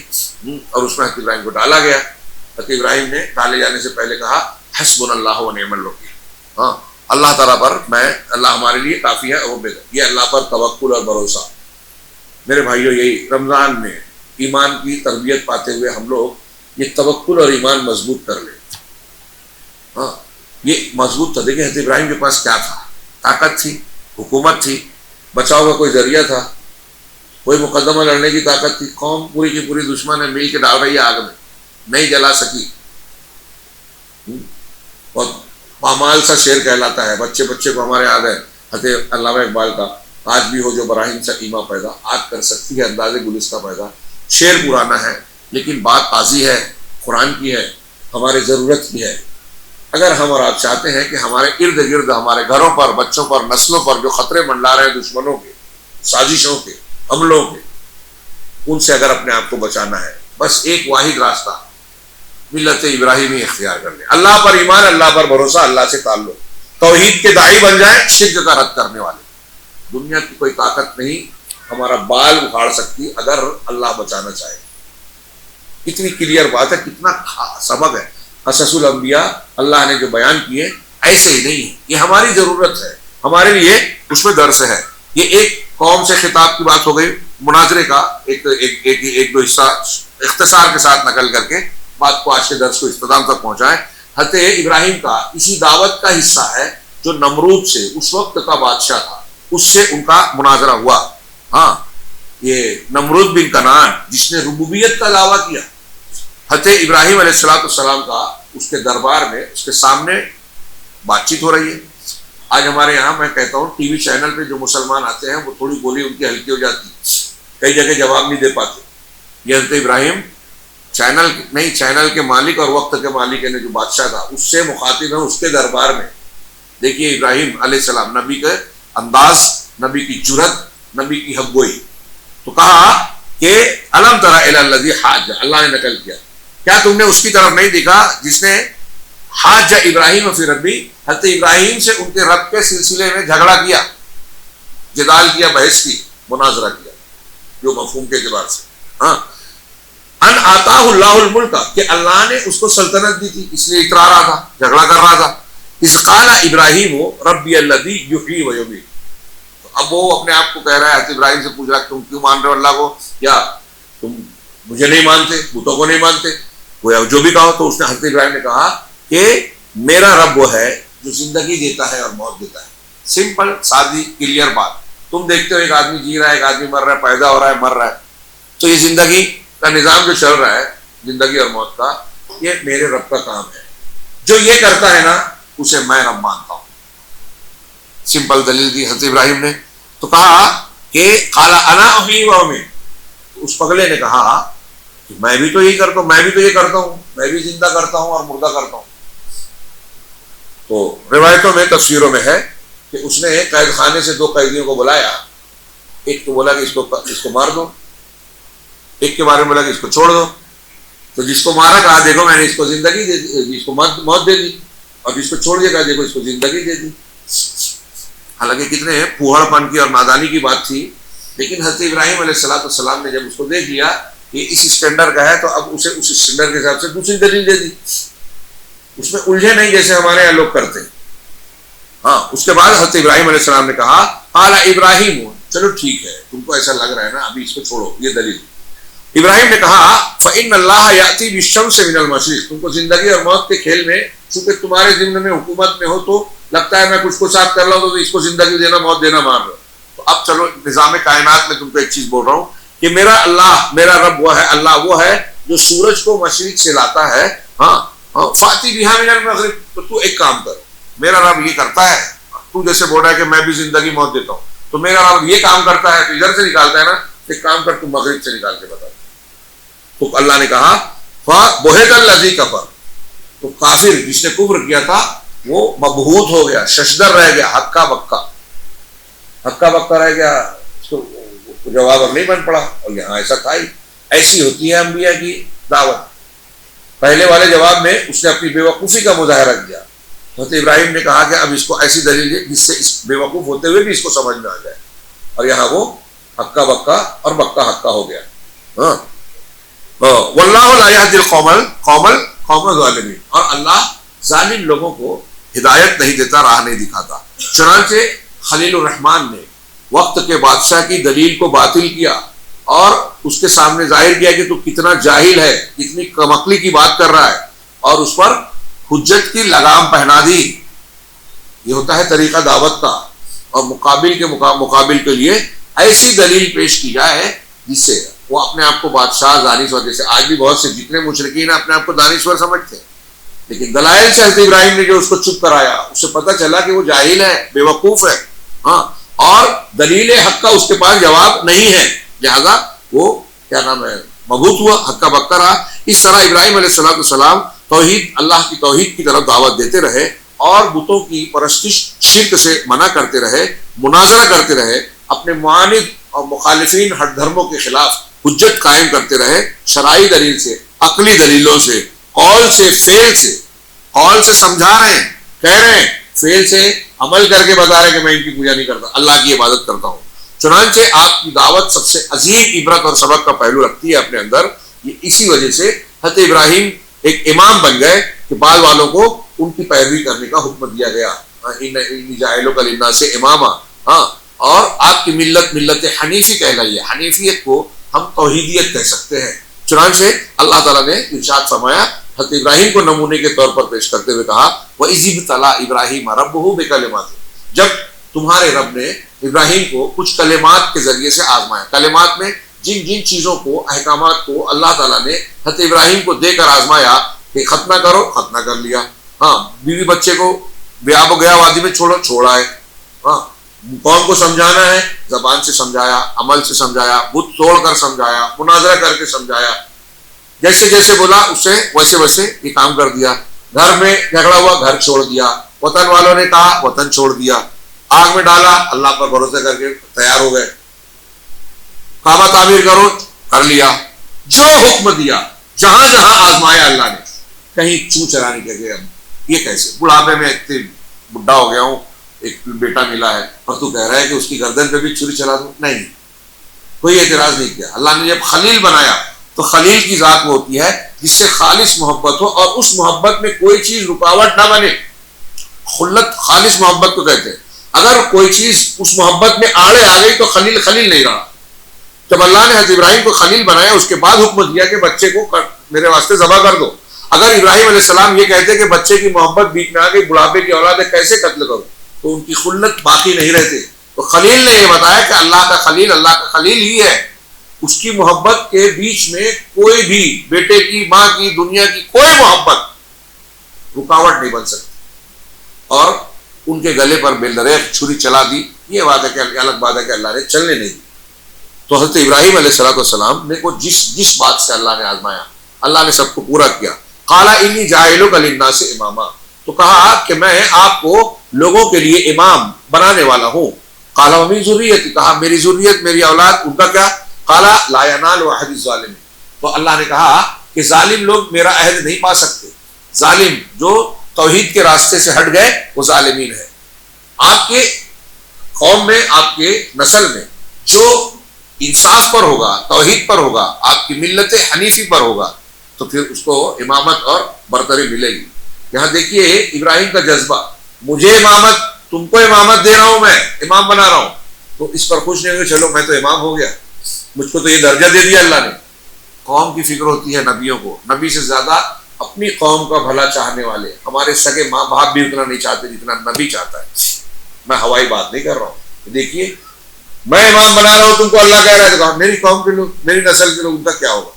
اور اس میں حضرت ابراہیم کو ڈالا گیا. حضرت ابراہیم نے ڈالے جانے سے پہلے کہا حسبنا اللہ و نعم الوکیل. ہاں، اللہ تعالیٰ پر اللہ ہمارے لیے کافی ہے اور بہتر. یہ اللہ پر توکل اور بھروسہ. میرے بھائیو، یہی رمضان میں ایمان کی تربیت پاتے ہوئے ہم لوگ یہ توکل اور ایمان مضبوط کر لیں. ہاں، یہ مضبوط تھا. دیکھیں حضرت ابراہیم کے پاس کیا تھا؟ طاقت تھی، حکومت تھی، بچاؤ کا کوئی ذریعہ تھا، کوئی مقدمہ لڑنے کی طاقت تھی. قوم پوری کی پوری دشمن ہے، مل کے ڈال رہی ہے آگ میں، نہیں جلا سکی. اور پامال سا شعر کہلاتا ہے، بچے بچے کو ہمارے یاد ہے حضرت علامہ اقبال کا، آج بھی ہو جو براہیم سے ایما پیدا، آگ کر سکتی ہے انداز گلستہ پیدا. شعر پرانا ہے لیکن بات تازی ہے، قرآن کی ہے، ہمارے ضرورت کی ہے. اگر ہم اور آپ چاہتے ہیں کہ ہمارے ارد گرد، ہمارے گھروں پر، بچوں پر، نسلوں پر جو خطرے منڈلا رہے ہیں دشمنوں کے، سازشوں کے، حملوں کے، ان سے اگر اپنے آپ کو بچانا ہے، بس ایک واحد راستہ ملت ابراہیمی اختیار کر لیں. اللہ پر ایمان، اللہ پر بھروسہ، اللہ سے تعلق، توحید کے داعی بن جائیں، شرک کا رد کرنے والے. دنیا کی کوئی طاقت نہیں ہمارا بال اکھاڑ سکتی اگر اللہ بچانا چاہے. کتنی کلیئر بات ہے، کتنا سبق ہے. قصص الانبیاء اللہ نے جو بیان کیے ایسے ہی نہیں ہے، یہ ہماری ضرورت ہے، ہمارے لیے اس میں درس ہے. یہ ایک قوم سے خطاب کی بات ہو گئی، مناظرے کا ایک دو حصہ اختصار کے ساتھ نقل کر کے بات کو آج کے درس کو اختتام تک پہنچائیں. حضرت ابراہیم کا اسی دعوت کا حصہ ہے جو نمرود سے، اس وقت کا بادشاہ تھا، اس سے ان کا مناظرہ ہوا. ہاں، یہ نمرود بن کنعان جس نے ربوبیت کا دعویٰ کیا، حضرت ابراہیم علیہ السلام کا اس کے دربار میں، اس کے سامنے بات چیت ہو رہی ہے. آج ہمارے یہاں میں کہتا ہوں ٹی وی چینل پہ جو مسلمان آتے ہیں وہ تھوڑی بولی ان کی ہلکی ہو جاتی ہے، کئی جگہ جواب نہیں دے پاتے. یہ حضرت ابراہیم چینل کے مالک اور وقت کے مالک نے جو بادشاہ تھا اس سے مخاطب ہے، اس کے دربار میں. دیکھیے ابراہیم علیہ السلام، نبی کا انداز، نبی کی جرت، نبی کی حق گوئی. تو کہا کہ الم تری الی الذی حاج، اللہ نے نقل کیا، کیا تم نے اس کی طرف نہیں دیکھا جس نے حاج ابراہیم فی ربی، حضرت ابراہیم سے ان کے رب کے سلسلے میں جھگڑا کیا، جدال کیا، بحث کی، مناظرہ کیا، جو مفہوم کے اعتبار سے. ہاں، ان آتاہ اللہ الملک، کہ اللہ نے اس کو سلطنت دی تھی، اس لیے اترا رہا تھا، جھگڑا کر رہا تھا. اذ قال ابراہیم ربی الذی یحیی و یمیت. اب وہ اپنے آپ کو کہہ رہا ہے، حضرت ابراہیم سے پوچھ رہا ہے تم کیوں مان رہے ہو اللہ کو، یا تم مجھے نہیں مانتے، بتوں کو نہیں مانتے، جو بھی کہو. تو اس نے، حضرت ابراہیم نے کہا کہ میرا رب وہ ہے جو زندگی دیتا ہے اور موت دیتا ہے. سمپل، سادی، کلیئر بات. تم دیکھتے ہو ایک آدمی جی رہا ہے، ایک آدمی مر رہا ہے، پیدا ہو رہا ہے، مر رہا ہے. تو یہ زندگی کا نظام جو چل رہا ہے، زندگی اور موت کا، یہ میرے رب کا کام ہے. جو یہ کرتا ہے نا اسے میں رب مانتا ہوں. سمپل دلیل دی حضرت ابراہیم نے. تو کہا کہ قال انا احیی و امیت. اس پگلے نے کہا کہ میں بھی تو یہی کرتا ہوں، میں بھی تو یہ کرتا ہوں، میں بھی زندہ کرتا ہوں اور مردہ کرتا ہوں. تو روایتوں میں، تصویروں میں ہے کہ اس نے قید خانے سے دو قیدیوں کو بلایا. ایک کو بولا کہ اس کو مار دو، ایک کے بارے میں بولا کہ اس کو چھوڑ دو. تو جس کو مارا کہا دیکھو میں نے اس کو زندگی دے دی، اس کو موت دے دی، اور جس کو چھوڑ دیا کہا دیکھو اس کو زندگی دے دی. حالانکہ کتنے پوہڑ پن کی اور نادانی کی بات تھی، لیکن حضرت ابراہیم علیہ السلام نے جب اس کو دیکھ لیا کہ اس اسٹینڈرڈ کا ہے تو اب اسے اس اسٹینڈرڈ کے حساب سے دوسری دلیل دے دی. اس میں الجھے نہیں جیسے ہمارے یہاں لوگ کرتے. ہاں، اس کے بعد حضرت ابراہیم علیہ السلام نے کہا قال ابراہیم، چلو ٹھیک ہے، تم کو ایسا لگ رہا ہے نا، ابھی اس کو چھوڑو، یہ دلیل. ابراہیم نے کہا فإن اللہ یأتی بالشمس من المشرق، تم کو زندگی اور موت کے کھیل میں چونکہ تمہارے ذمہ میں حکومت میں ہو تو لگتا ہے میں کچھ کو ساتھ کر رہا ہوں تو اس کو زندگی دینا موت دینا مان رہا ہوں. تو اب چلو نظام کائنات میں تم کو ایک چیز بول رہا ہوں کہ میرا اللہ میرا رب وہ ہے، اللہ وہ ہے جو سورج کو مشرق سے لاتا ہے. ہاں فاتی بہا من المغرب، تو تو ایک کام کر، میرا رب یہ کرتا ہے، تو جیسے بول رہا ہے کہ میں بھی زندگی موت دیتا ہوں تو میرا رب یہ کام کرتا ہے تو ادھر سے نکالتا ہے نا، ایک کام کر تو مغرب سے نکال کے بتا. تو اللہ نے کہا فَبُهِتَ الَّذِي كَفَرَ، تو کافر جس نے کفر کیا تھا وہ مبہوت ہو گیا، ششدر رہ گیا، ہکا بکا رہ گیا، اس کو جواب اب نہیں بن پڑا. اور یہاں ایسا تھا ہی، ایسی ہوتی ہے انبیاء کی دعوت. پہلے والے جواب میں اس نے اپنی بے وقوفی کا مظاہرہ کیا. حضرت ابراہیم نے کہا کہ اب اس کو ایسی دلیل دے جس سے اس بے وقوف ہوتے ہوئے بھی اس کو سمجھ میں آ جائے. اور یہاں وہ ہکا بکا اور بکا ہکا ہو گیا. ہاں واللہ لا یہدی القوم الظالمین، اور اللہ ظالم لوگوں کو ہدایت نہیں دیتا، راہ نہیں دکھاتا. چنانچہ خلیل الرحمن نے وقت کے بادشاہ کی دلیل کو باطل کیا اور اس کے سامنے ظاہر کیا کہ تو کتنا جاہل ہے، کتنی کم عقلی کی بات کر رہا ہے، اور اس پر حجت کی لگام پہنا دی. یہ ہوتا ہے طریقہ دعوت کا. اور مقابل کے لیے ایسی دلیل پیش کی جائے جس سے وہ اپنے آپ کو بادشاہ دانشور، جیسے آج بھی بہت سے جتنے مشرکین اپنے آپ کو دانشور سمجھتے ہیں، لیکن دلائل سے حضرت ابراہیم نے جو اس کو چپ کرایا اس سے پتہ چلا کہ وہ جاہل ہے، بے وقوف ہے. ہاں اور دلیل حق کا اس کے پاس جواب نہیں ہے، لہذا وہ کیا نام ہے مبہوت ہوا، ہکا بکا رہا. اس طرح ابراہیم علیہ السلام توحید، اللہ کی توحید کی طرف دعوت دیتے رہے اور بتوں کی پرستش شرک سے منع کرتے رہے، مناظرہ کرتے رہے، اپنے معاند اور مخالفین ہر دھرموں کے خلاف حجت قائم کرتے رہے، شرعی دلیل سے، عقلی دلیلوں سے، قول سے، فعل سے. قول سے سمجھا رہے ہیں، کہہ رہے ہیں، فعل سے عمل کر کے بتا رہے کہ میں ان کی پوجا نہیں کرتا، اللہ کی عبادت کرتا ہوں. چنانچہ آپ کی دعوت سب سے عظیم عبرت اور سبق کا پہلو رکھتی ہے اپنے اندر. یہ اسی وجہ سے حضرت ابراہیم ایک امام بن گئے کہ بعد والوں کو ان کی پیروی کرنے کا حکم دیا گیا. انی جاعلک للناس اماما. ہاں اور آپ کی ملت حنیفی کہلائی ہے. حنیفیت کو ہم توحیدیت کہہ سکتے ہیں. چنانچہ اللہ تعالیٰ نے ارشاد فرمایا، حضرت ابراہیم کو نمونے کے طور پر پیش کرتے ہوئے کہا وَإِذِ ابْتَلَىٰ إِبْرَاهِيمَ رَبُّهُ بِكَلِمَاتٍ، جب تمہارے رب نے ابراہیم کو کچھ کلمات کے ذریعے سے آزمایا. کلمات میں جن چیزوں کو، احکامات کو اللہ تعالیٰ نے حضرت ابراہیم کو دے کر آزمایا کہ ختنہ کرو، ختنہ کر لیا. ہاں بیوی بچے کو بیاب و گیا وادی میں چھوڑا ہے. ہاں قوم کو سمجھانا ہے، زبان سے سمجھایا، عمل سے سمجھایا، بت توڑ کر سمجھایا، مناظرہ کر کے سمجھایا. جیسے جیسے بولا اسے ویسے ویسے یہ کام کر دیا. گھر میں جھگڑا ہوا، گھر چھوڑ دیا. وطن والوں نے کہا، وطن چھوڑ دیا. آگ میں ڈالا، اللہ پر بھروسہ کر کے تیار ہو گئے. کعبہ تعمیر کرو، کر لیا. جو حکم دیا، جہاں جہاں آزمایا اللہ نے. کہیں چوں چرانے کے گئے، یہ کیسے بڑھاپے میں اتنے بڈھا ہو گیا ہوں، ایک بیٹا ملا ہے اور تو کہہ رہا ہے کہ اس کی گردن پہ بھی چھری چلا دوں. نہیں، کوئی اعتراض نہیں کیا. اللہ نے جب خلیل بنایا تو خلیل کی ذات وہ ہوتی ہے جس سے خالص محبت ہو اور اس محبت میں کوئی چیز رکاوٹ نہ بنے. خلت خالص محبت کو کہتے ہیں. اگر کوئی چیز اس محبت میں آڑے آ گئی تو خلیل نہیں رہا. جب اللہ نے حضرت ابراہیم کو خلیل بنایا اس کے بعد حکم دیا کہ بچے کو میرے واسطے ذبح کر دو. اگر ابراہیم علیہ السلام یہ کہتے کہ بچے کی محبت بیچ میں آ گئی، بڑھاپے کی اولاد ہے، کیسے قتل کرو، تو ان کی خلت باقی نہیں رہتے. تو خلیل نے یہ بتایا کہ اللہ کا خلیل ہی ہے. اس کی محبت کے بیچ میں کوئی بھی بیٹے کی، ماں کی، دنیا کی کوئی محبت رکاوٹ نہیں بن سکتی. اور ان کے گلے پر بالدریغ چھری چلا دی. یہ بات ہے کہ الگ بات ہے کہ اللہ نے چلنے نہیں دی. تو حضرت ابراہیم علیہ السلام نے کو جس بات سے اللہ نے آزمایا، اللہ نے سب کو پورا کیا. قال انی جاعلک للناس اماما، تو کہا کہ میں آپ کو لوگوں کے لیے امام بنانے والا ہوں. قال ومن ذریتی، کہا میری ذریت، میری اولاد، ان کا کیا؟ قال لا ینال عہد الظالمین، تو اللہ نے کہا کہ ظالم لوگ میرا عہد نہیں پا سکتے. ظالم جو توحید کے راستے سے ہٹ گئے وہ ظالمین ہے. آپ کے قوم میں، آپ کے نسل میں جو انصاف پر ہوگا، توحید پر ہوگا، آپ کی ملت حنیفی پر ہوگا، تو پھر اس کو امامت اور برتری ملے گی. یہاں دیکھیے ابراہیم کا جذبہ، مجھے امامت، تم کو امامت دے رہا ہوں، میں امام بنا رہا ہوں. تو اس پر خوش نہیں ہوئے، چلو میں تو امام ہو گیا، مجھ کو تو یہ درجہ دے دیا اللہ نے. قوم کی فکر ہوتی ہے نبیوں کو، نبی سے زیادہ اپنی قوم کا بھلا چاہنے والے، ہمارے سگے ماں باپ بھی اتنا نہیں چاہتے جتنا نبی چاہتا ہے. میں ہوائی بات نہیں کر رہا ہوں. دیکھیے میں امام بنا رہا ہوں، تم کو اللہ کہہ رہا ہے تو میری قوم کے لوگ، میری نسل کے لوگ، ان کا کیا ہوگا؟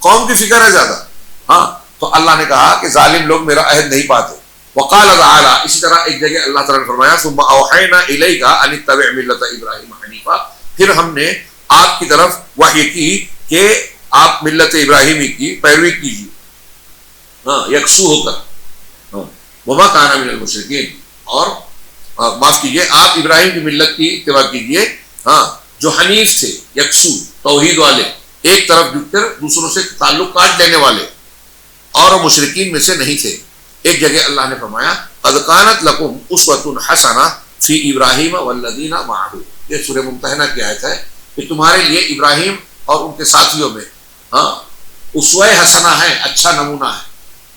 قوم کی فکر ہے زیادہ. ہاں تو اللہ نے کہا کہ ظالم لوگ میرا عہد نہیں پاتے. وقال تعالی، اسی طرح ایک جگہ اللہ تعالیٰ نے فرمایا ثم اوحینا الیک ان اتبع ملۃ ابراہیم حنیفا، پھر ہم نے آپ کی طرف وحی کی کہ آپ ملت ابراہیمی کی پیروی کیجیے، ہاں یکسو ہو کر، وما کان من المشرکین، اور معاف کیجیے آپ ابراہیم کی ملت کی اتباع کیجیے، ہاں جو حنیف تھے، یکسو توحید والے، ایک طرف جھک کر دوسروں سے تعلق کاٹ لینے والے، اور مشرکین میں سے نہیں تھے. ایک جگہ اللہ نے فرمایا قد کانت لکم اسوۃ حسنہ فی ابراہیم والذین معہ، یہ سورہ ممتحنہ کی آیت ہے کہ تمہارے لیے ابراہیم اور ان کے ساتھیوں میں ہاں اسوہ حسنہ ہے، اچھا نمونہ ہے.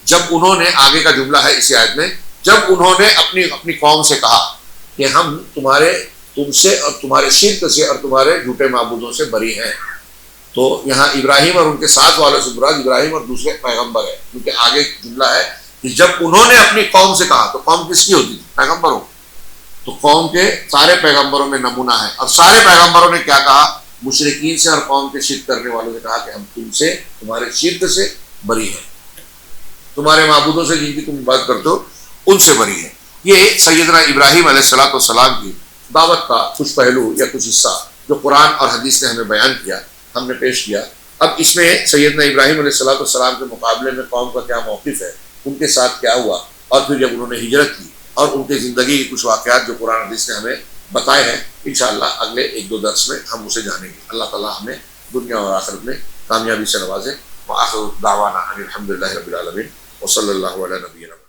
جب انہوں نے، آگے کا جملہ ہے اسی آیت میں، جب انہوں نے اپنی قوم سے کہا کہ ہم تم سے اور تمہارے شرک سے اور تمہارے جھوٹے معبودوں سے بری ہیں. تو یہاں ابراہیم اور ان کے ساتھ والوں سے مراد ابراہیم اور دوسرے پیغمبر ہے، کیونکہ آگے جملہ ہے کہ جب انہوں نے اپنی قوم سے کہا، تو قوم کس کی ہوتی تھی؟ پیغمبروں. تو قوم کے سارے پیغمبروں میں نمونہ ہے، اور سارے پیغمبروں نے کیا کہا؟ مشرکین سے اور قوم کے شرک کرنے والوں نے کہا کہ ہم تم سے، تمہارے شرک سے بری ہیں، تمہارے معبودوں سے جن کی تم بات کرتے ہو ان سے بری ہیں. یہ سیدنا ابراہیم علیہ السلام کی دعوت کا کچھ پہلو یا کچھ حصہ جو قرآن اور حدیث نے ہمیں بیان کیا، ہم نے پیش کیا. اب اس میں سیدنا ابراہیم علیہ السلام کے مقابلے میں قوم کا کیا موقف ہے، ان کے ساتھ کیا ہوا، اور پھر جب انہوں نے ہجرت کی اور ان کے زندگی کے کچھ واقعات جو قرآن حدیث نے ہمیں بتائے ہیں، انشاءاللہ اگلے ایک دو درس میں ہم اسے جانیں گے. اللہ تعالیٰ ہمیں دنیا اور آخرت میں کامیابی سے نوازے. وآخر دعوانا ان الحمد للہ رب العالمین وصلی اللہ علی نبینا.